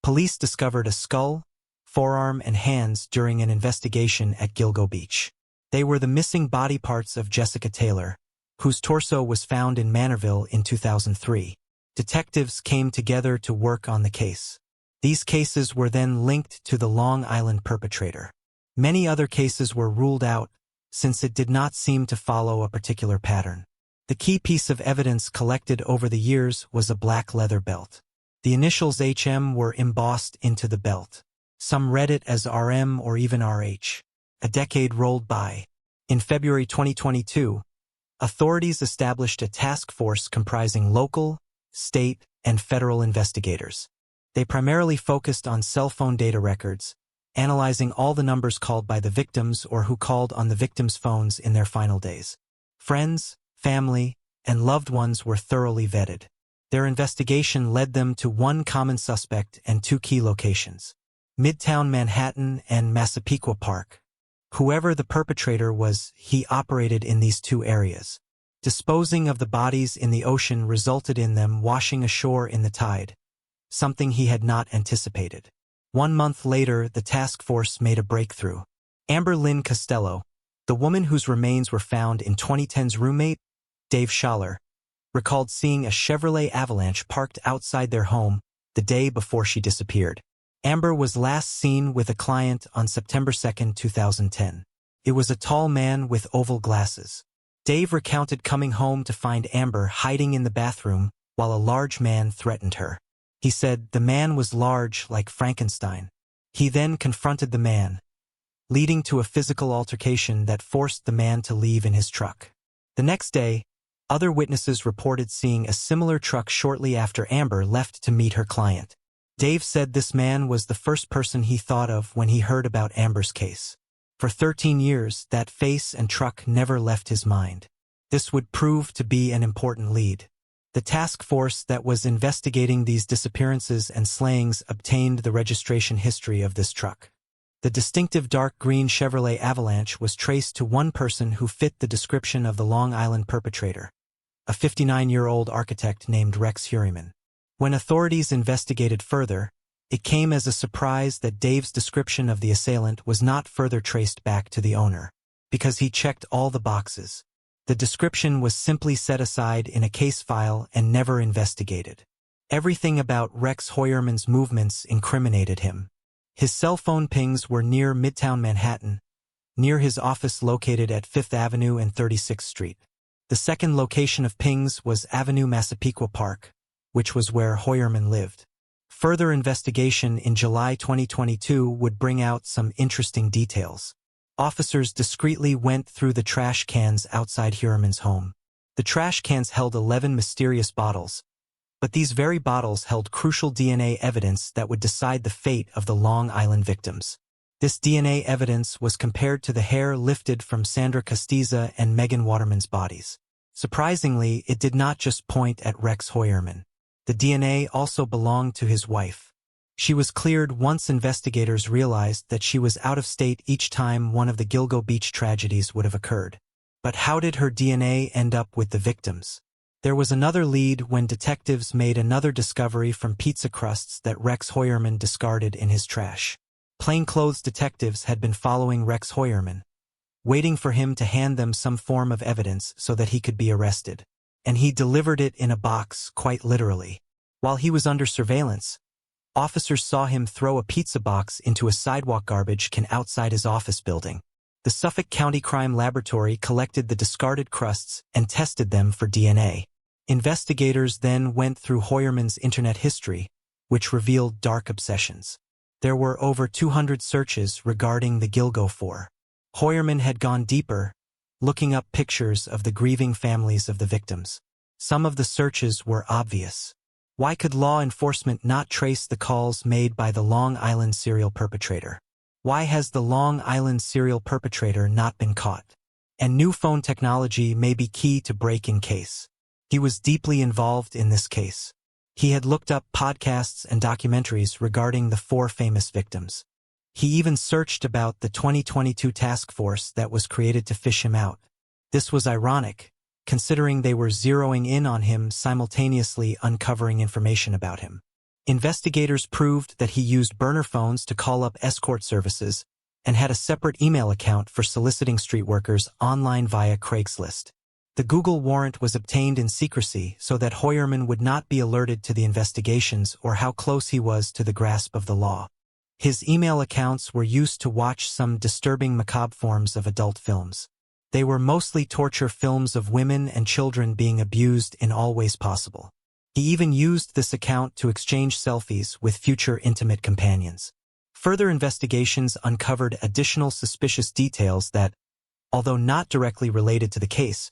police discovered a skull, forearm, and hands during an investigation at Gilgo Beach. They were the missing body parts of Jessica Taylor, whose torso was found in Manorville in 2003. Detectives came together to work on the case. These cases were then linked to the Long Island perpetrator. Many other cases were ruled out, since it did not seem to follow a particular pattern. The key piece of evidence collected over the years was a black leather belt. The initials HM were embossed into the belt. Some read it as RM or even RH. A decade rolled by. In February 2022, authorities established a task force comprising local, state, and federal investigators. They primarily focused on cell phone data records, analyzing all the numbers called by the victims or who called on the victims' phones in their final days. Friends, family, and loved ones were thoroughly vetted. Their investigation led them to one common suspect and two key locations: Midtown Manhattan and Massapequa Park. Whoever the perpetrator was, he operated in these two areas. Disposing of the bodies in the ocean resulted in them washing ashore in the tide, something he had not anticipated. 1 month later, the task force made a breakthrough. Amber Lynn Costello, the woman whose remains were found in 2010's roommate, Dave Schaller, recalled seeing a Chevrolet Avalanche parked outside their home the day before she disappeared. Amber was last seen with a client on September 2, 2010. It was a tall man with oval glasses. Dave recounted coming home to find Amber hiding in the bathroom while a large man threatened her. He said the man was large like Frankenstein. He then confronted the man, leading to a physical altercation that forced the man to leave in his truck. The next day, other witnesses reported seeing a similar truck shortly after Amber left to meet her client. Dave said this man was the first person he thought of when he heard about Amber's case. For 13 years, that face and truck never left his mind. This would prove to be an important lead. The task force that was investigating these disappearances and slayings obtained the registration history of this truck. The distinctive dark green Chevrolet Avalanche was traced to one person who fit the description of the Long Island perpetrator, a 59-year-old architect named Rex Heuermann. When authorities investigated further, it came as a surprise that Dave's description of the assailant was not further traced back to the owner, because he checked all the boxes. The description was simply set aside in a case file and never investigated. Everything about Rex Heuermann's movements incriminated him. His cell phone pings were near Midtown Manhattan, near his office located at 5th Avenue and 36th Street. The second location of pings was Avenue Massapequa Park, which was where Heuermann lived. Further investigation in July 2022 would bring out some interesting details. Officers discreetly went through the trash cans outside Heuermann's home. The trash cans held 11 mysterious bottles, but these very bottles held crucial DNA evidence that would decide the fate of the Long Island victims. This DNA evidence was compared to the hair lifted from Sandra Castiza and Megan Waterman's bodies. Surprisingly, it did not just point at Rex Heuermann. The DNA also belonged to his wife. She was cleared once investigators realized that she was out of state each time one of the Gilgo Beach tragedies would have occurred. But how did her DNA end up with the victims? There was another lead when detectives made another discovery from pizza crusts that Rex Heuermann discarded in his trash. Plainclothes detectives had been following Rex Heuermann, waiting for him to hand them some form of evidence so that he could be arrested. And he delivered it in a box, quite literally. While he was under surveillance, officers saw him throw a pizza box into a sidewalk garbage can outside his office building. The Suffolk County Crime Laboratory collected the discarded crusts and tested them for DNA. Investigators then went through Heuermann's internet history, which revealed dark obsessions. There were over 200 searches regarding the Gilgo 4. Heuermann had gone deeper, looking up pictures of the grieving families of the victims. Some of the searches were obvious. Why could law enforcement not trace the calls made by the Long Island serial perpetrator? Why has the Long Island serial perpetrator not been caught? And new phone technology may be key to break-in case. He was deeply involved in this case. He had looked up podcasts and documentaries regarding the 4 famous victims. He even searched about the 2022 task force that was created to fish him out. This was ironic, considering they were zeroing in on him simultaneously uncovering information about him. Investigators proved that he used burner phones to call up escort services and had a separate email account for soliciting street workers online via Craigslist. The Google warrant was obtained in secrecy so that Heuermann would not be alerted to the investigations or how close he was to the grasp of the law. His email accounts were used to watch some disturbing macabre forms of adult films. They were mostly torture films of women and children being abused in all ways possible. He even used this account to exchange selfies with future intimate companions. Further investigations uncovered additional suspicious details that, although not directly related to the case,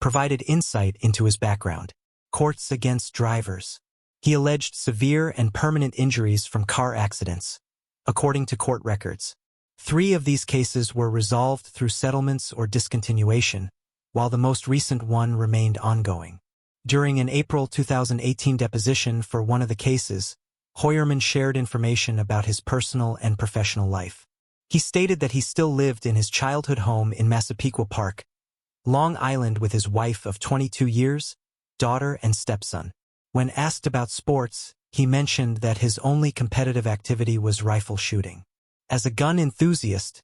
provided insight into his background. Courts against drivers. He alleged severe and permanent injuries from car accidents. According to court records, 3 of these cases were resolved through settlements or discontinuation, while the most recent one remained ongoing. During an April 2018 deposition for one of the cases, Hoyerman shared information about his personal and professional life. He stated that he still lived in his childhood home in Massapequa Park, Long Island, with his wife of 22 years, daughter and stepson. When asked about sports, he mentioned that his only competitive activity was rifle shooting. As a gun enthusiast,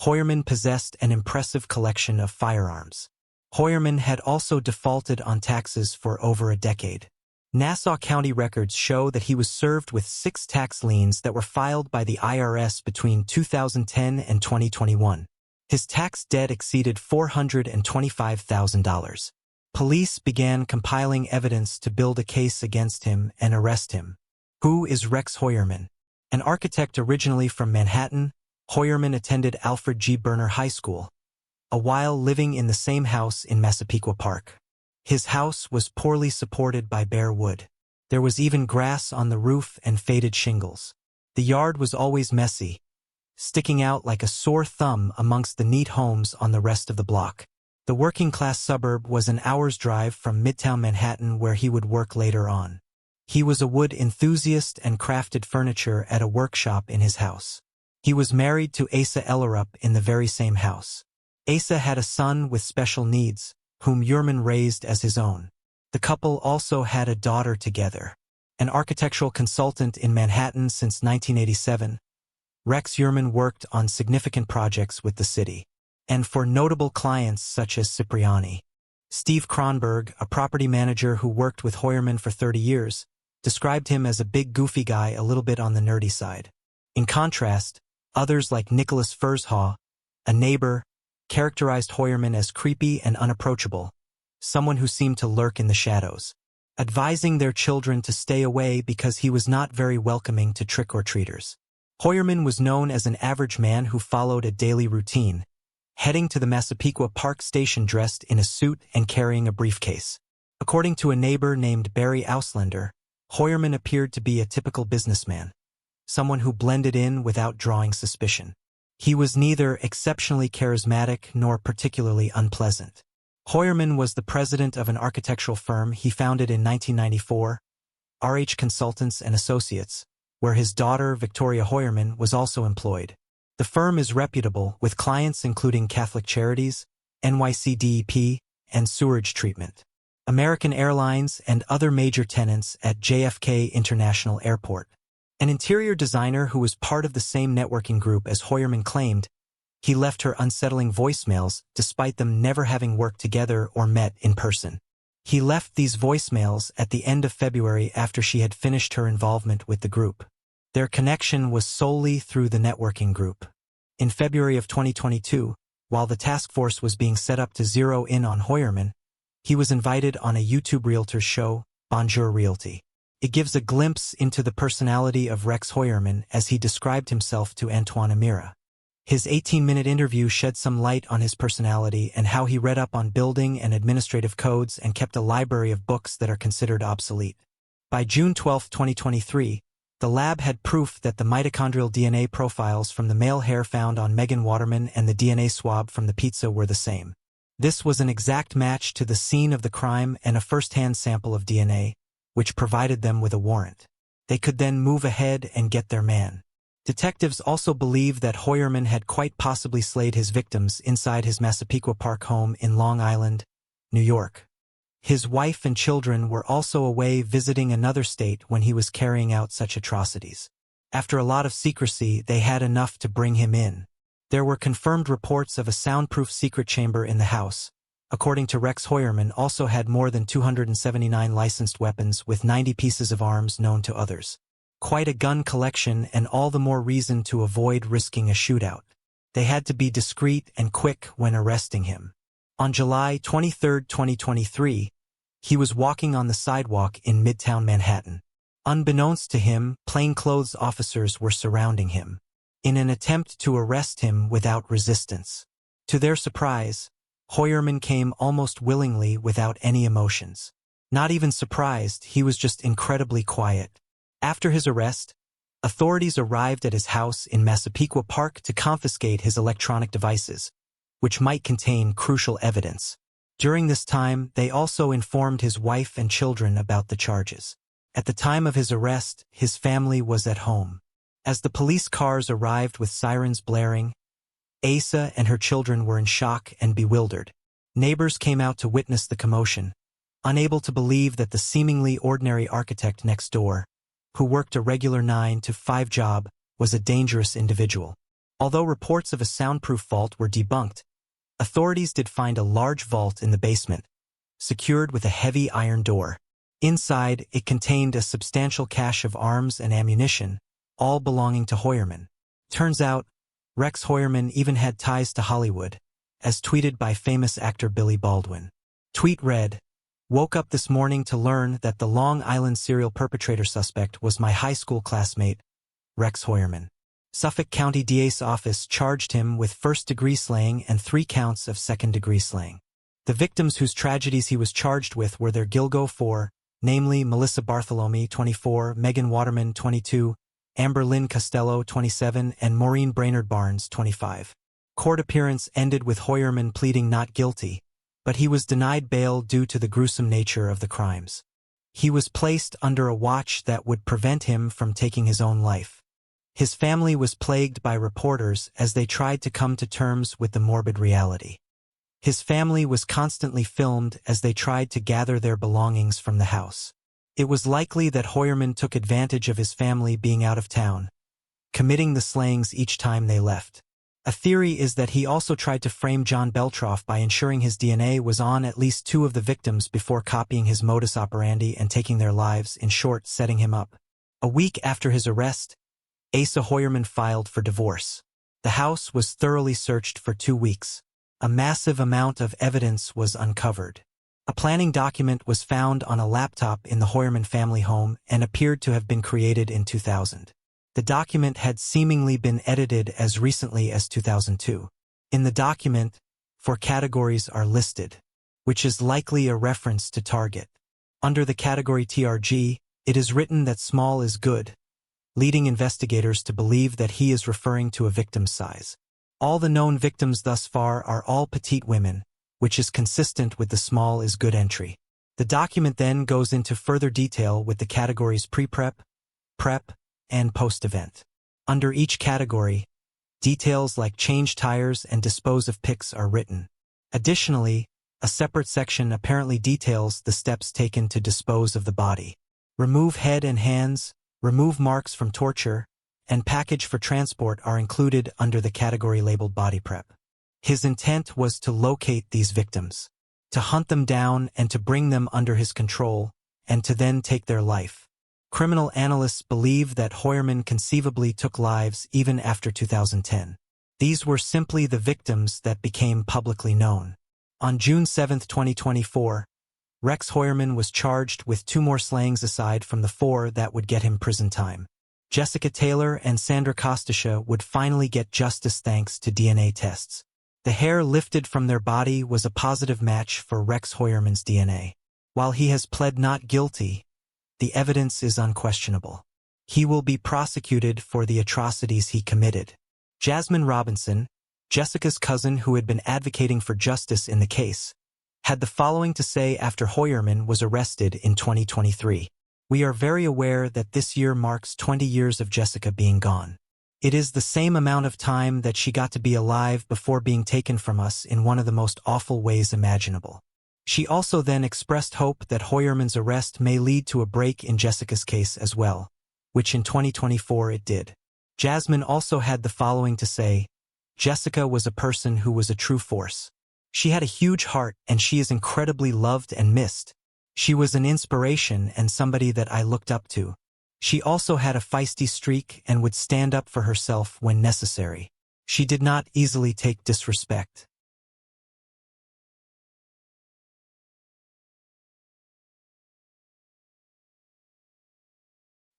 Hoyerman possessed an impressive collection of firearms. Hoyerman had also defaulted on taxes for over a decade. Nassau County records show that he was served with 6 tax liens that were filed by the IRS between 2010 and 2021. His tax debt exceeded $425,000. Police began compiling evidence to build a case against him and arrest him. Who is Rex Hoyerman? An architect originally from Manhattan, Hoyerman attended Alfred G. Burner High School, a while living in the same house in Massapequa Park. His house was poorly supported by bare wood. There was even grass on the roof and faded shingles. The yard was always messy, sticking out like a sore thumb amongst the neat homes on the rest of the block. The working-class suburb was an hour's drive from Midtown Manhattan, where he would work later on. He was a wood enthusiast and crafted furniture at a workshop in his house. He was married to Asa Ellerup in the very same house. Asa had a son with special needs, whom Hoyerman raised as his own. The couple also had a daughter together. An architectural consultant in Manhattan since 1987, Rex Hoyerman worked on significant projects with the city, and for notable clients such as Cipriani. Steve Kronberg, a property manager who worked with Hoyerman for 30 years, described him as a big goofy guy, a little bit on the nerdy side. In contrast, others like Nicholas Furshaw, a neighbor, characterized Hoyerman as creepy and unapproachable, someone who seemed to lurk in the shadows, advising their children to stay away because he was not very welcoming to trick-or-treaters. Hoyerman was known as an average man who followed a daily routine, heading to the Massapequa Park station dressed in a suit and carrying a briefcase. According to a neighbor named Barry Auslander, Hoyerman appeared to be a typical businessman, someone who blended in without drawing suspicion. He was neither exceptionally charismatic nor particularly unpleasant. Hoyerman was the president of an architectural firm he founded in 1994, RH Consultants and Associates, where his daughter Victoria Hoyerman was also employed. The firm is reputable, with clients including Catholic Charities, NYCDEP, and Sewerage Treatment, American Airlines, and other major tenants at JFK International Airport. An interior designer who was part of the same networking group as Hoyerman claimed he left her unsettling voicemails despite them never having worked together or met in person. He left these voicemails at the end of February after she had finished her involvement with the group. Their connection was solely through the networking group. In February of 2022, while the task force was being set up to zero in on Hoyerman, he was invited on a YouTube realtor show, Bonjour Realty. It gives a glimpse into the personality of Rex Hoyerman as he described himself to Antoine Amira. His 18-minute interview shed some light on his personality and how he read up on building and administrative codes and kept a library of books that are considered obsolete. By June 12, 2023, the lab had proof that the mitochondrial DNA profiles from the male hair found on Megan Waterman and the DNA swab from the pizza were the same. This was an exact match to the scene of the crime and a first-hand sample of DNA, which provided them with a warrant. They could then move ahead and get their man. Detectives also believe that Hoyerman had quite possibly slayed his victims inside his Massapequa Park home in Long Island, New York. His wife and children were also away visiting another state when he was carrying out such atrocities. After a lot of secrecy, they had enough to bring him in. There were confirmed reports of a soundproof secret chamber in the house. According to Rex, Hoyerman also had more than 279 licensed weapons with 90 pieces of arms known to others. Quite a gun collection, and all the more reason to avoid risking a shootout. They had to be discreet and quick when arresting him. On July 23, 2023, he was walking on the sidewalk in Midtown Manhattan. Unbeknownst to him, plainclothes officers were surrounding him in an attempt to arrest him without resistance. To their surprise, Hoyerman came almost willingly without any emotions. Not even surprised, he was just incredibly quiet. After his arrest, authorities arrived at his house in Massapequa Park to confiscate his electronic devices, which might contain crucial evidence. During this time, they also informed his wife and children about the charges. At the time of his arrest, his family was at home. As the police cars arrived with sirens blaring, Asa and her children were in shock and bewildered. Neighbors came out to witness the commotion, unable to believe that the seemingly ordinary architect next door, who worked a regular 9-to-5 job, was a dangerous individual. Although reports of a soundproof vault were debunked, authorities did find a large vault in the basement, secured with a heavy iron door. Inside, it contained a substantial cache of arms and ammunition, all belonging to Hoyerman. Turns out, Rex Hoyerman even had ties to Hollywood, as tweeted by famous actor Billy Baldwin. Tweet read, "Woke up this morning to learn that the Long Island serial perpetrator suspect was my high school classmate, Rex Hoyerman." Suffolk County DA's office charged him with first-degree slaying and 3 counts of second-degree slaying. The victims whose tragedies he was charged with were their Gilgo 4, namely Melissa Bartholomew, 24, Megan Waterman, 22, Amber Lynn Costello, 27, and Maureen Brainerd Barnes, 25. Court appearance ended with Hoyerman pleading not guilty, but he was denied bail due to the gruesome nature of the crimes. He was placed under a watch that would prevent him from taking his own life. His family was plagued by reporters as they tried to come to terms with the morbid reality. His family was constantly filmed as they tried to gather their belongings from the house. It was likely that Hoyerman took advantage of his family being out of town, committing the slayings each time they left. A theory is that he also tried to frame John Beltroff by ensuring his DNA was on at least 2 of the victims before copying his modus operandi and taking their lives, in short, setting him up. A week after his arrest, Asa Hoyerman filed for divorce. The house was thoroughly searched for 2 weeks. A massive amount of evidence was uncovered. A planning document was found on a laptop in the Hoyerman family home and appeared to have been created in 2000. The document had seemingly been edited as recently as 2002. In the document, 4 categories are listed, which is likely a reference to Target. Under the category TRG, it is written that small is good, leading investigators to believe that he is referring to a victim's size. All the known victims thus far are all petite women, which is consistent with the small is good entry. The document then goes into further detail with the categories pre-prep, prep, and post-event. Under each category, details like change tires and dispose of pics are written. Additionally, a separate section apparently details the steps taken to dispose of the body. Remove head and hands, remove marks from torture, and package for transport are included under the category labeled body prep. His intent was to locate these victims, to hunt them down and to bring them under his control, and to then take their life. Criminal analysts believe that Hoyerman conceivably took lives even after 2010. These were simply the victims that became publicly known. On June 7, 2024, Rex Hoyerman was charged with 2 more slayings aside from the 4 that would get him prison time. Jessica Taylor and Sandra Kostasha would finally get justice thanks to DNA tests. The hair lifted from their body was a positive match for Rex Hoyerman's DNA. While he has pled not guilty, the evidence is unquestionable. He will be prosecuted for the atrocities he committed. Jasmine Robinson, Jessica's cousin who had been advocating for justice in the case, had the following to say after Hoyerman was arrested in 2023. "We are very aware that this year marks 20 years of Jessica being gone. It is the same amount of time that she got to be alive before being taken from us in one of the most awful ways imaginable." She also then expressed hope that Hoyerman's arrest may lead to a break in Jessica's case as well, which in 2024 it did. Jasmine also had the following to say, "Jessica was a person who was a true force. She had a huge heart and she is incredibly loved and missed. She was an inspiration and somebody that I looked up to. She also had a feisty streak and would stand up for herself when necessary. She did not easily take disrespect."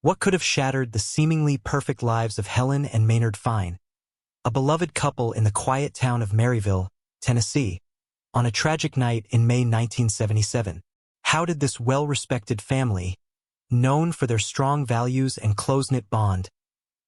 What could have shattered the seemingly perfect lives of Helen and Maynard Fine, a beloved couple in the quiet town of Maryville, Tennessee, on a tragic night in May 1977? How did this well-respected family, known for their strong values and close-knit bond,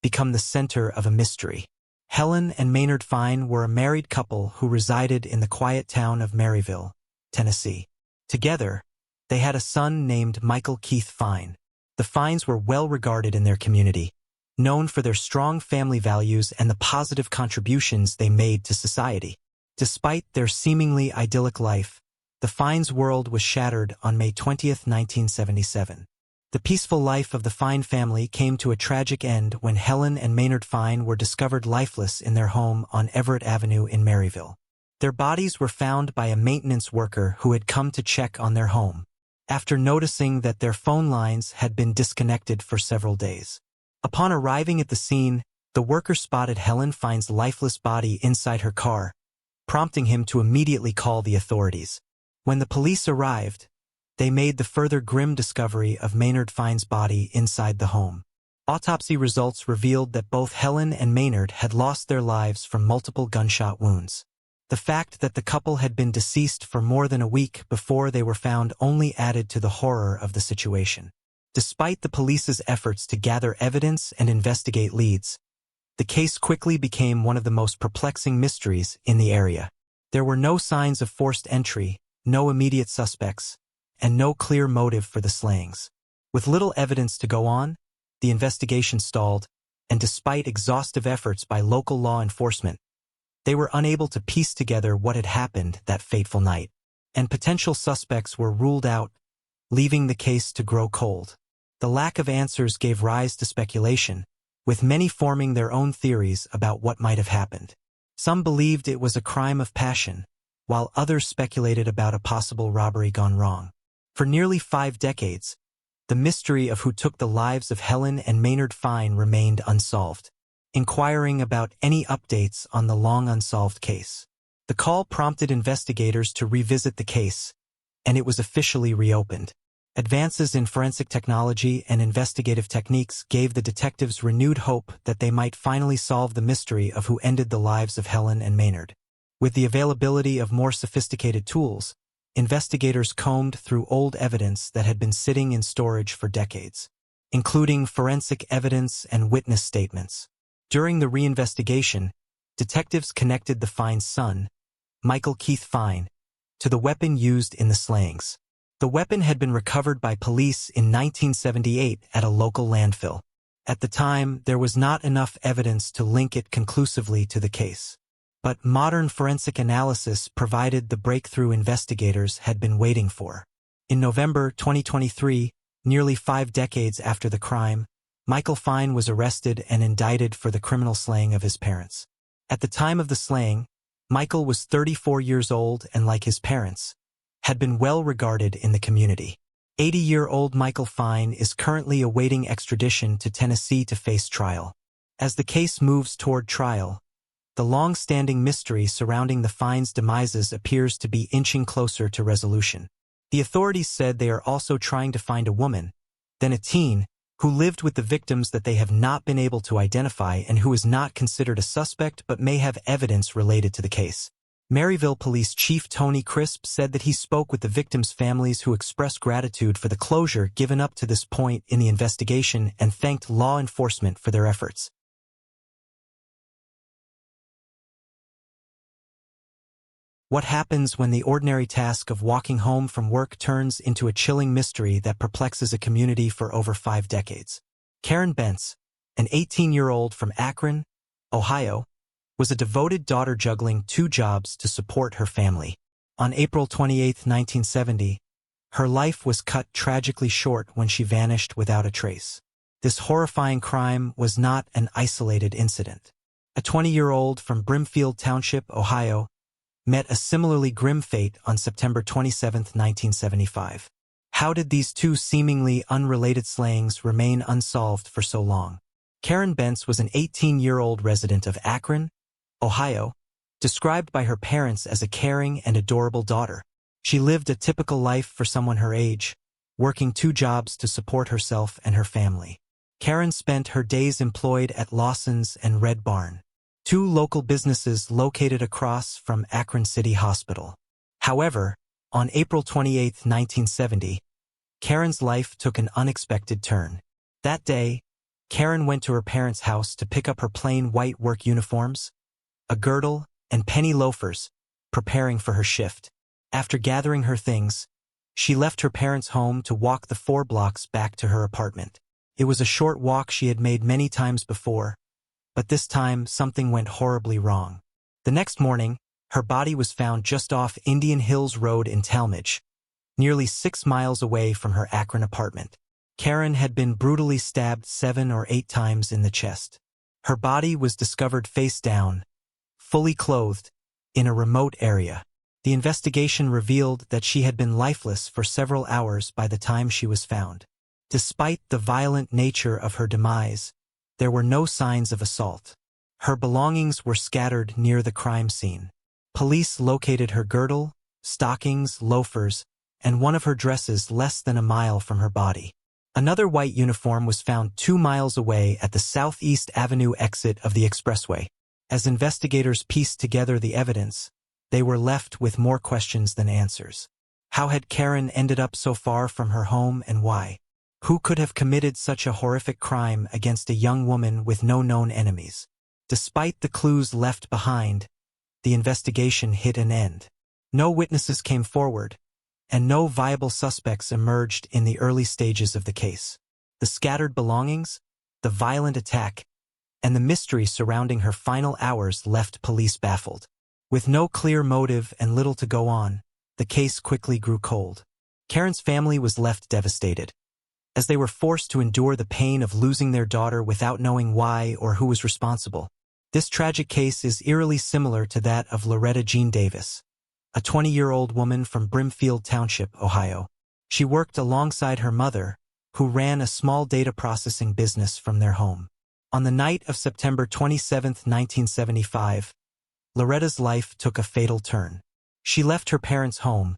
become the center of a mystery? Helen and Maynard Fine were a married couple who resided in the quiet town of Maryville, Tennessee. Together, they had a son named Michael Keith Fine. The Fines were well regarded in their community, known for their strong family values and the positive contributions they made to society. Despite their seemingly idyllic life, the Fines' world was shattered on May 20, 1977. The peaceful life of the Fine family came to a tragic end when Helen and Maynard Fine were discovered lifeless in their home on Everett Avenue in Maryville. Their bodies were found by a maintenance worker who had come to check on their home, after noticing that their phone lines had been disconnected for several days. Upon arriving at the scene, the worker spotted Helen Fine's lifeless body inside her car, prompting him to immediately call the authorities. When the police arrived, they made the further grim discovery of Maynard Fine's body inside the home. Autopsy results revealed that both Helen and Maynard had lost their lives from multiple gunshot wounds. The fact that the couple had been deceased for more than a week before they were found only added to the horror of the situation. Despite the police's efforts to gather evidence and investigate leads, the case quickly became one of the most perplexing mysteries in the area. There were no signs of forced entry, no immediate suspects, and no clear motive for the slayings. With little evidence to go on, the investigation stalled, and despite exhaustive efforts by local law enforcement, they were unable to piece together what had happened that fateful night, and potential suspects were ruled out, leaving the case to grow cold. The lack of answers gave rise to speculation, with many forming their own theories about what might have happened. Some believed it was a crime of passion, while others speculated about a possible robbery gone wrong. For nearly 5 decades, the mystery of who took the lives of Helen and Maynard Fine remained unsolved. Inquiring about any updates on the long unsolved case, the call prompted investigators to revisit the case, and it was officially reopened. Advances in forensic technology and investigative techniques gave the detectives renewed hope that they might finally solve the mystery of who ended the lives of Helen and Maynard. With the availability of more sophisticated tools, investigators combed through old evidence that had been sitting in storage for decades, including forensic evidence and witness statements. During the reinvestigation, detectives connected the Fine's son, Michael Keith Fine, to the weapon used in the slayings. The weapon had been recovered by police in 1978 at a local landfill. At the time, there was not enough evidence to link it conclusively to the case. But modern forensic analysis provided the breakthrough investigators had been waiting for. In November 2023, nearly 5 decades after the crime, Michael Fine was arrested and indicted for the criminal slaying of his parents. At the time of the slaying, Michael was 34 years old and, like his parents, had been well regarded in the community. 80-year-old Michael Fine is currently awaiting extradition to Tennessee to face trial. As the case moves toward trial, the long-standing mystery surrounding the Fines' demises appears to be inching closer to resolution. The authorities said they are also trying to find a woman, then a teen, who lived with the victims that they have not been able to identify and who is not considered a suspect but may have evidence related to the case. Maryville Police Chief Tony Crisp said that he spoke with the victims' families who expressed gratitude for the closure given up to this point in the investigation and thanked law enforcement for their efforts. What happens when the ordinary task of walking home from work turns into a chilling mystery that perplexes a community for over 5 decades? Karen Bentz, an 18-year-old from Akron, Ohio, was a devoted daughter juggling 2 jobs to support her family. On April 28, 1970, her life was cut tragically short when she vanished without a trace. This horrifying crime was not an isolated incident. A 20-year-old from Brimfield Township, Ohio, met a similarly grim fate on September 27, 1975. How did these 2 seemingly unrelated slayings remain unsolved for so long? Karen Bentz was an 18-year-old resident of Akron, Ohio, described by her parents as a caring and adorable daughter. She lived a typical life for someone her age, working 2 jobs to support herself and her family. Karen spent her days employed at Lawson's and Red Barn, two local businesses located across from Akron City Hospital. However, on April 28, 1970, Karen's life took an unexpected turn. That day, Karen went to her parents' house to pick up her plain white work uniforms, a girdle, and penny loafers, preparing for her shift. After gathering her things, she left her parents' home to walk the 4 blocks back to her apartment. It was a short walk she had made many times before, but this time something went horribly wrong. The next morning, her body was found just off Indian Hills Road in Talmadge, nearly 6 miles away from her Akron apartment. Karen had been brutally stabbed 7 or 8 times in the chest. Her body was discovered face down, fully clothed, in a remote area. The investigation revealed that she had been lifeless for several hours by the time she was found. Despite the violent nature of her demise, there were no signs of assault. Her belongings were scattered near the crime scene. Police located her girdle, stockings, loafers, and one of her dresses less than a mile from her body. Another white uniform was found 2 miles away at the Southeast Avenue exit of the expressway. As investigators pieced together the evidence, they were left with more questions than answers. How had Karen ended up so far from her home and why? Who could have committed such a horrific crime against a young woman with no known enemies? Despite the clues left behind, the investigation hit an end. No witnesses came forward, and no viable suspects emerged in the early stages of the case. The scattered belongings, the violent attack, and the mystery surrounding her final hours left police baffled. With no clear motive and little to go on, the case quickly grew cold. Karen's family was left devastated, as they were forced to endure the pain of losing their daughter without knowing why or who was responsible. This tragic case is eerily similar to that of Loretta Jean Davis, a 20-year-old woman from Brimfield Township, Ohio. She worked alongside her mother, who ran a small data processing business from their home. On the night of September 27, 1975, Loretta's life took a fatal turn. She left her parents' home,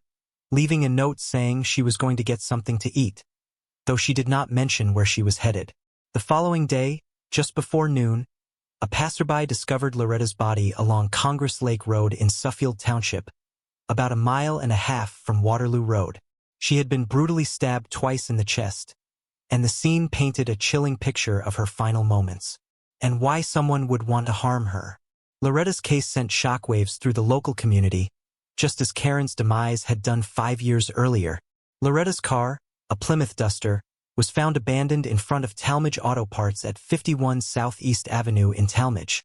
leaving a note saying she was going to get something to eat, though she did not mention where she was headed. The following day, just before noon, a passerby discovered Loretta's body along Congress Lake Road in Suffield Township, about 1.5 miles from Waterloo Road. She had been brutally stabbed twice in the chest, and the scene painted a chilling picture of her final moments, and why someone would want to harm her. Loretta's case sent shockwaves through the local community, just as Karen's demise had done 5 years earlier. Loretta's car, a Plymouth Duster, was found abandoned in front of Talmadge Auto Parts at 51 Southeast Avenue in Talmadge,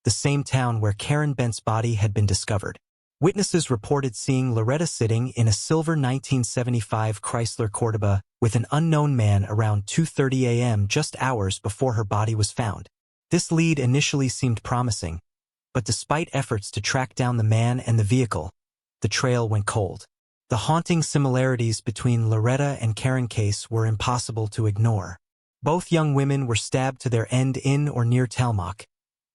the same town where Karen Bent's body had been discovered. Witnesses reported seeing Loretta sitting in a silver 1975 Chrysler Cordoba with an unknown man around 2:30 a.m. just hours before her body was found. This lead initially seemed promising, but despite efforts to track down the man and the vehicle, the trail went cold. The haunting similarities between Loretta and Karen case were impossible to ignore. Both young women were stabbed to their end in or near Talmadge,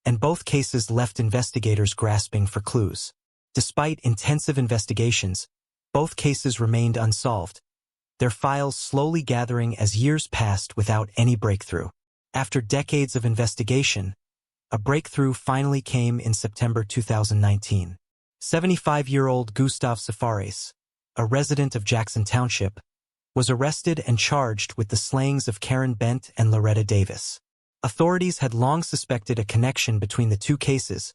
and both cases left investigators grasping for clues. Despite intensive investigations, both cases remained unsolved, their files slowly gathering as years passed without any breakthrough. After decades of investigation, a breakthrough finally came in September 2019. 75-year-old Gustav Safaris, a resident of Jackson Township, was arrested and charged with the slayings of Karen Bent and Loretta Davis. Authorities had long suspected a connection between the two cases,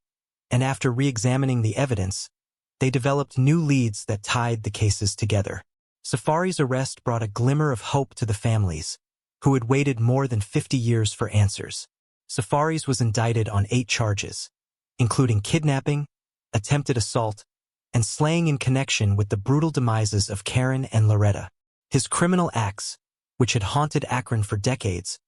and after re-examining the evidence, they developed new leads that tied the cases together. Safari's arrest brought a glimmer of hope to the families, who had waited more than 50 years for answers. Safaris was indicted on 8 charges, including kidnapping, attempted assault, and slaying in connection with the brutal demises of Karen and Loretta. His criminal acts, which had haunted Akron for decades,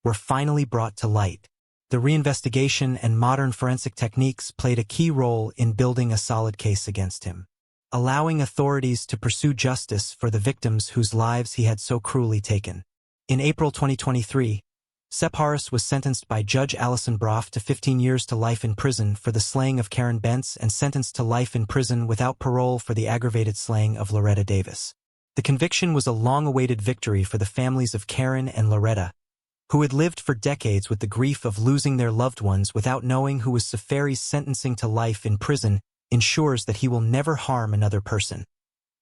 were finally brought to light. The reinvestigation and modern forensic techniques played a key role in building a solid case against him, allowing authorities to pursue justice for the victims whose lives he had so cruelly taken. In April 2023, Safaris was sentenced by Judge Allison Broff to 15 years to life in prison for the slaying of Karen Bent and sentenced to life in prison without parole for the aggravated slaying of Loretta Davis. The conviction was a long-awaited victory for the families of Karen and Loretta, who had lived for decades with the grief of losing their loved ones without knowing who was Safari's sentencing to life in prison, ensures that he will never harm another person,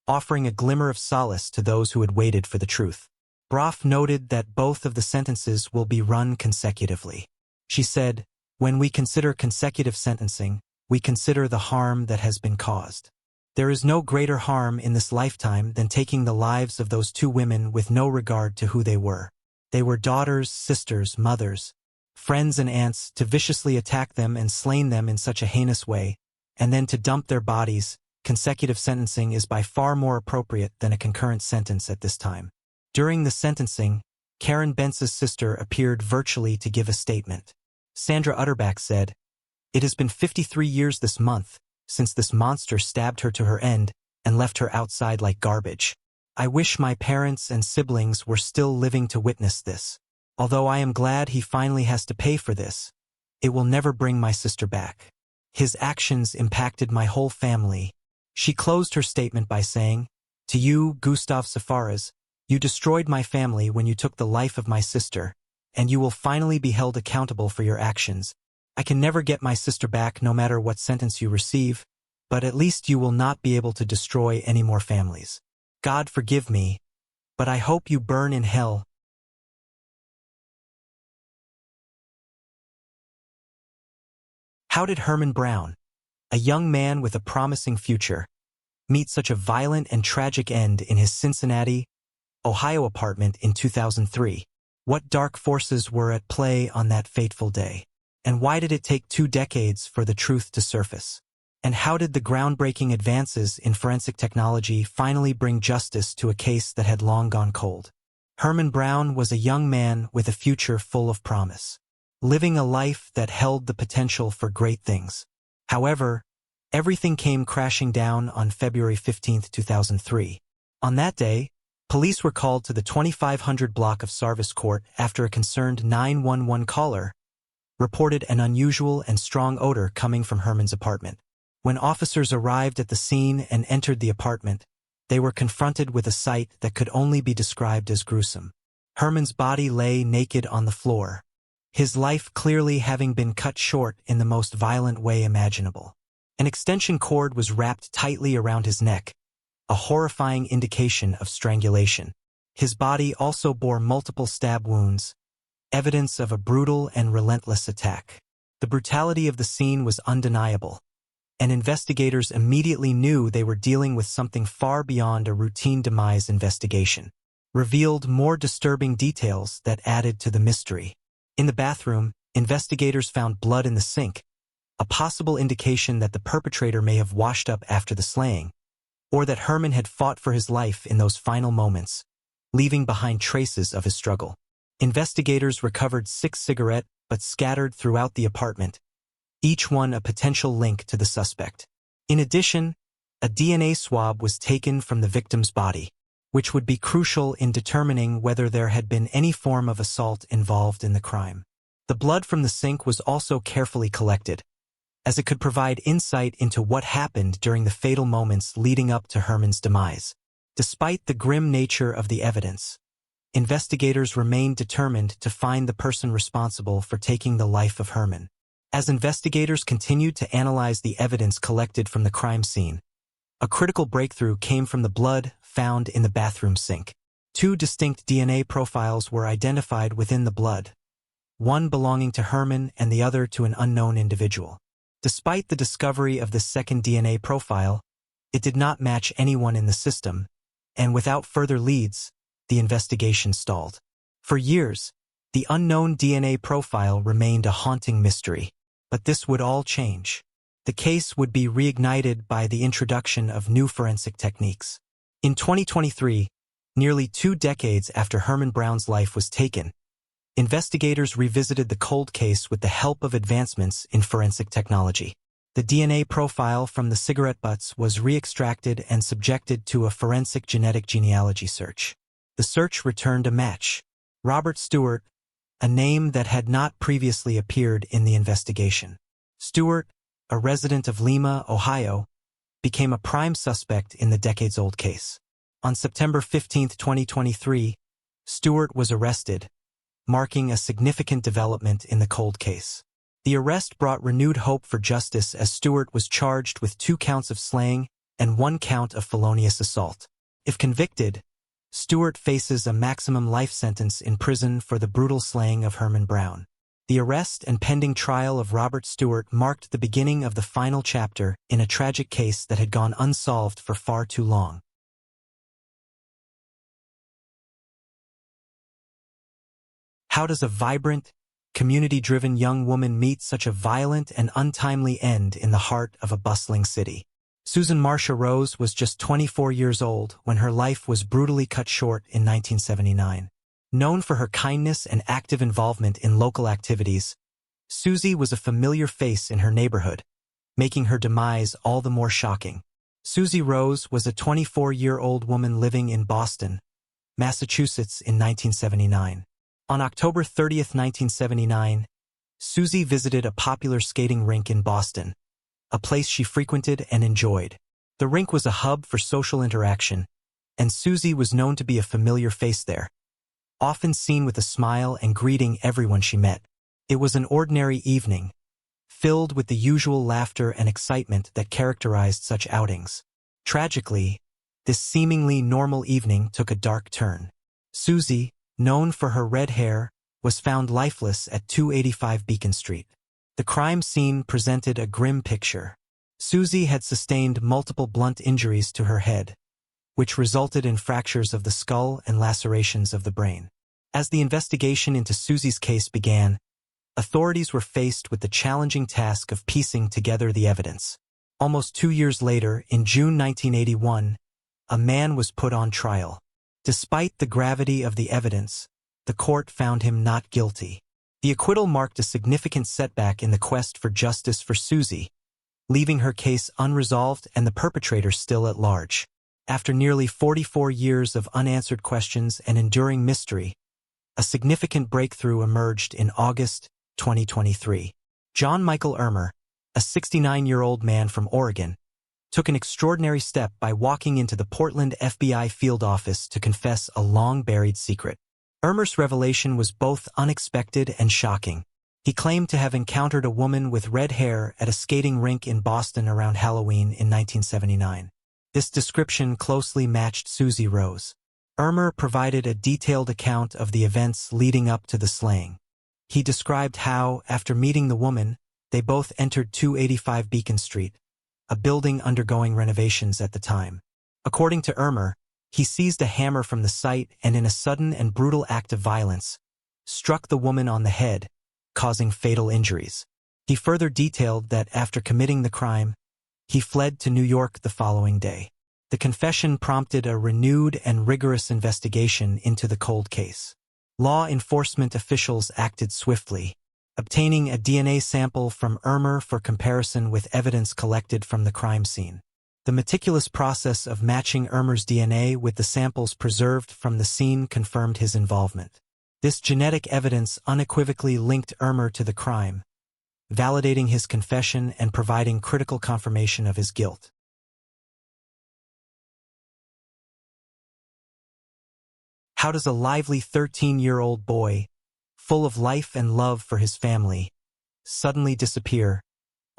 offering a glimmer of solace to those who had waited for the truth. Broff noted that both of the sentences will be run consecutively. She said, "When we consider consecutive sentencing, we consider the harm that has been caused. There is no greater harm in this lifetime than taking the lives of those two women with no regard to who they were. They were daughters, sisters, mothers, friends and aunts, to viciously attack them and slain them in such a heinous way, and then to dump their bodies. Consecutive sentencing is by far more appropriate than a concurrent sentence at this time." During the sentencing, Karen Bentz's sister appeared virtually to give a statement. Sandra Utterback said, "It has been 53 years this month since this monster stabbed her to her end and left her outside like garbage. I wish my parents and siblings were still living to witness this. Although I am glad he finally has to pay for this, it will never bring my sister back. His actions impacted my whole family." She closed her statement by saying, "To you, Gustav Safaras, you destroyed my family when you took the life of my sister, and you will finally be held accountable for your actions. I can never get my sister back no matter what sentence you receive, but at least you will not be able to destroy any more families. God forgive me, but I hope you burn in hell." How did Herman Brown, a young man with a promising future, meet such a violent and tragic end in his Cincinnati, Ohio apartment in 2003? What dark forces were at play on that fateful day? And why did it take 2 decades for the truth to surface? And how did the groundbreaking advances in forensic technology finally bring justice to a case that had long gone cold? Herman Brown was a young man with a future full of promise, living a life that held the potential for great things. However, everything came crashing down on February 15, 2003. On that day, police were called to the 2500 block of Sarvis Court after a concerned 911 caller reported an unusual and strong odor coming from Herman's apartment. When officers arrived at the scene and entered the apartment, they were confronted with a sight that could only be described as gruesome. Herman's body lay naked on the floor, his life clearly having been cut short in the most violent way imaginable. An extension cord was wrapped tightly around his neck, a horrifying indication of strangulation. His body also bore multiple stab wounds, evidence of a brutal and relentless attack. The brutality of the scene was undeniable, and investigators immediately knew they were dealing with something far beyond a routine demise investigation. Revealed more disturbing details that added to the mystery. In the bathroom, investigators found blood in the sink, a possible indication that the perpetrator may have washed up after the slaying, or that Herman had fought for his life in those final moments, leaving behind traces of his struggle. Investigators recovered 6 cigarette butts scattered throughout the apartment, each one a potential link to the suspect. In addition, a DNA swab was taken from the victim's body, which would be crucial in determining whether there had been any form of assault involved in the crime. The blood from the sink was also carefully collected, as it could provide insight into what happened during the fatal moments leading up to Herman's demise. Despite the grim nature of the evidence, investigators remained determined to find the person responsible for taking the life of Herman. As investigators continued to analyze the evidence collected from the crime scene, a critical breakthrough came from the blood found in the bathroom sink. 2 distinct DNA profiles were identified within the blood, one belonging to Herman and the other to an unknown individual. Despite the discovery of the second DNA profile, it did not match anyone in the system, and without further leads, the investigation stalled. For years, the unknown DNA profile remained a haunting mystery, but this would all change. The case would be reignited by the introduction of new forensic techniques. In 2023, nearly 2 decades after Herman Brown's life was taken, investigators revisited the cold case with the help of advancements in forensic technology. The DNA profile from the cigarette butts was re-extracted and subjected to a forensic genetic genealogy search. The search returned a match: Robert Stewart, a name that had not previously appeared in the investigation. Stewart, a resident of Lima, Ohio, became a prime suspect in the decades-old case. On September 15, 2023, Stewart was arrested, marking a significant development in the cold case. The arrest brought renewed hope for justice as Stewart was charged with 2 counts of slaying and 1 count of felonious assault. If convicted, Stewart faces a maximum life sentence in prison for the brutal slaying of Herman Brown. The arrest and pending trial of Robert Stewart marked the beginning of the final chapter in a tragic case that had gone unsolved for far too long. How does a vibrant, community-driven young woman meet such a violent and untimely end in the heart of a bustling city? Susan Marcia Rose was just 24 years old when her life was brutally cut short in 1979. Known for her kindness and active involvement in local activities, Susie was a familiar face in her neighborhood, making her demise all the more shocking. Susie Rose was a 24-year-old woman living in Boston, Massachusetts in 1979. On October 30, 1979, Susie visited a popular skating rink in Boston, a place she frequented and enjoyed. The rink was a hub for social interaction, and Susie was known to be a familiar face there, often seen with a smile and greeting everyone she met. It was an ordinary evening, filled with the usual laughter and excitement that characterized such outings. Tragically, this seemingly normal evening took a dark turn. Susie, known for her red hair, was found lifeless at 285 Beacon Street. The crime scene presented a grim picture. Susie had sustained multiple blunt injuries to her head, which resulted in fractures of the skull and lacerations of the brain. As the investigation into Susie's case began, authorities were faced with the challenging task of piecing together the evidence. Almost 2 years later, in June 1981, a man was put on trial. Despite the gravity of the evidence, the court found him not guilty. The acquittal marked a significant setback in the quest for justice for Susie, leaving her case unresolved and the perpetrator still at large. After nearly 44 years of unanswered questions and enduring mystery, a significant breakthrough emerged in August 2023. John Michael Ermer, a 69-year-old man from Oregon, took an extraordinary step by walking into the Portland FBI field office to confess a long-buried secret. Ermer's revelation was both unexpected and shocking. He claimed to have encountered a woman with red hair at a skating rink in Boston around Halloween in 1979. This description closely matched Susie Rose. Ermer provided a detailed account of the events leading up to the slaying. He described how, after meeting the woman, they both entered 285 Beacon Street, a building undergoing renovations at the time. According to Ermer, he seized a hammer from the site and, in a sudden and brutal act of violence, struck the woman on the head, causing fatal injuries. He further detailed that after committing the crime, he fled to New York the following day. The confession prompted a renewed and rigorous investigation into the cold case. Law enforcement officials acted swiftly, obtaining a DNA sample from Ermer for comparison with evidence collected from the crime scene. The meticulous process of matching Ermer's DNA with the samples preserved from the scene confirmed his involvement. This genetic evidence unequivocally linked Ermer to the crime, validating his confession and providing critical confirmation of his guilt. How does a lively 13-year-old boy, full of life and love for his family, suddenly disappear,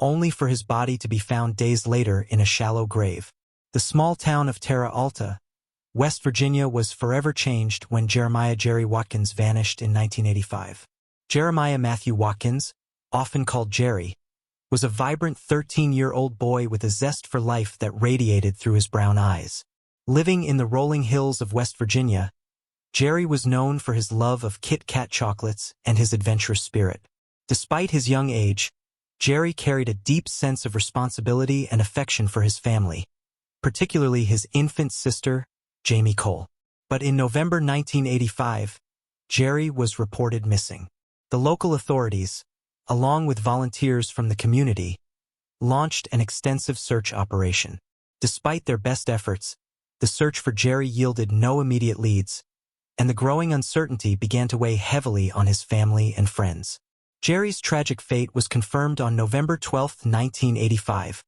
only for his body to be found days later in a shallow grave? The small town of Terra Alta, West Virginia, was forever changed when Jeremiah Jerry Watkins vanished in 1985. Jeremiah Matthew Watkins, often called Jerry, was a vibrant 13-year-old boy with a zest for life that radiated through his brown eyes. Living in the rolling hills of West Virginia, Jerry was known for his love of Kit Kat chocolates and his adventurous spirit. Despite his young age, Jerry carried a deep sense of responsibility and affection for his family, particularly his infant sister, Jamie Cole. But in November 1985, Jerry was reported missing. The local authorities, along with volunteers from the community, launched an extensive search operation. Despite their best efforts, the search for Jerry yielded no immediate leads, and the growing uncertainty began to weigh heavily on his family and friends. Jerry's tragic fate was confirmed on November 12, 1985,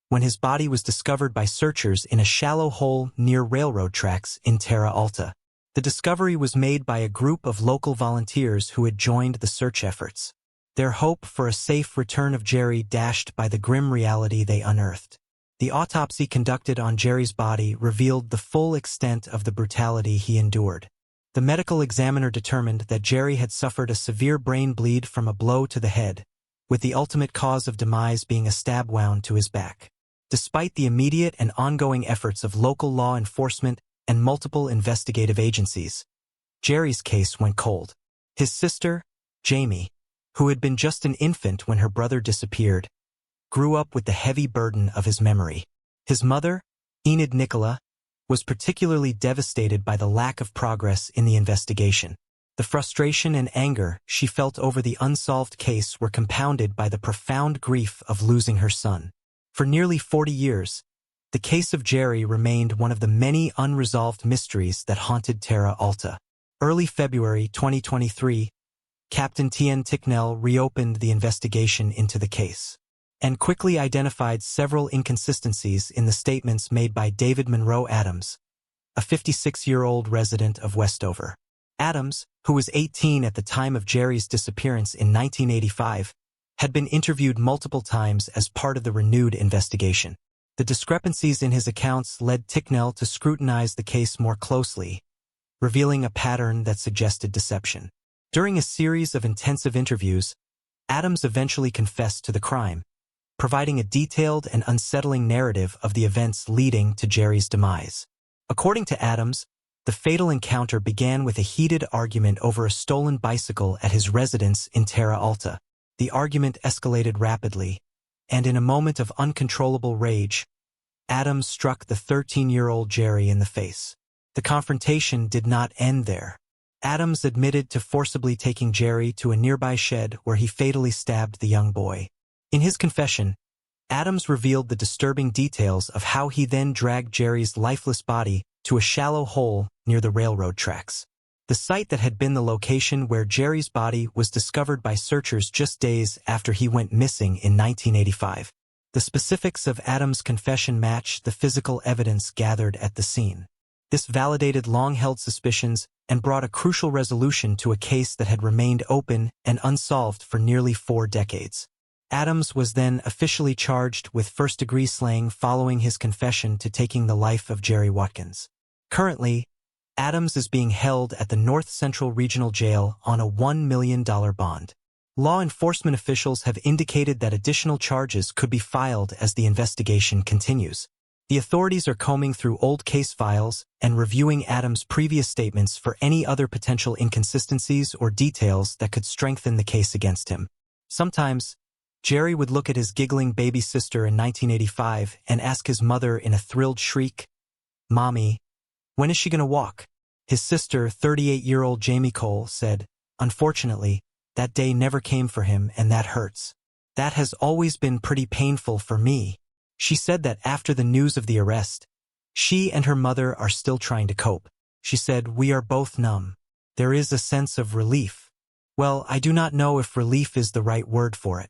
when his body was discovered by searchers in a shallow hole near railroad tracks in Terra Alta. The discovery was made by a group of local volunteers who had joined the search efforts. Their hope for a safe return of Jerry dashed by the grim reality they unearthed. The autopsy conducted on Jerry's body revealed the full extent of the brutality he endured. The medical examiner determined that Jerry had suffered a severe brain bleed from a blow to the head, with the ultimate cause of demise being a stab wound to his back. Despite the immediate and ongoing efforts of local law enforcement and multiple investigative agencies, Jerry's case went cold. His sister, Jamie, who had been just an infant when her brother disappeared, grew up with the heavy burden of his memory. His mother, Enid Nicola, was particularly devastated by the lack of progress in the investigation. The frustration and anger she felt over the unsolved case were compounded by the profound grief of losing her son. For nearly 40 years, the case of Jerry remained one of the many unresolved mysteries that haunted Terra Alta. Early February 2023, Captain Tien Ticknell reopened the investigation into the case and quickly identified several inconsistencies in the statements made by David Monroe Adams, a 56-year-old resident of Westover. Adams, who was 18 at the time of Jerry's disappearance in 1985, had been interviewed multiple times as part of the renewed investigation. The discrepancies in his accounts led Ticknell to scrutinize the case more closely, revealing a pattern that suggested deception. During a series of intensive interviews, Adams eventually confessed to the crime, providing a detailed and unsettling narrative of the events leading to Jerry's demise. According to Adams, the fatal encounter began with a heated argument over a stolen bicycle at his residence in Terra Alta. The argument escalated rapidly, and in a moment of uncontrollable rage, Adams struck the 13-year-old Jerry in the face. The confrontation did not end there. Adams admitted to forcibly taking Jerry to a nearby shed where he fatally stabbed the young boy. In his confession, Adams revealed the disturbing details of how he then dragged Jerry's lifeless body to a shallow hole near the railroad tracks. The site that had been the location where Jerry's body was discovered by searchers just days after he went missing in 1985. The specifics of Adams' confession matched the physical evidence gathered at the scene. This validated long-held suspicions and brought a crucial resolution to a case that had remained open and unsolved for nearly 4 decades. Adams was then officially charged with first-degree slaying following his confession to taking the life of Jerry Watkins. Currently, Adams is being held at the North Central Regional Jail on a $1 million bond. Law enforcement officials have indicated that additional charges could be filed as the investigation continues. The authorities are combing through old case files and reviewing Adams' previous statements for any other potential inconsistencies or details that could strengthen the case against him. Sometimes, Jerry would look at his giggling baby sister in 1985 and ask his mother in a thrilled shriek, "Mommy, when is she gonna walk?" His sister, 38-year-old Jamie Cole, said, "Unfortunately, that day never came for him, and that hurts. That has always been pretty painful for me." She said that after the news of the arrest, she and her mother are still trying to cope. She said, "We are both numb. There is a sense of relief. Well, I do not know if relief is the right word for it.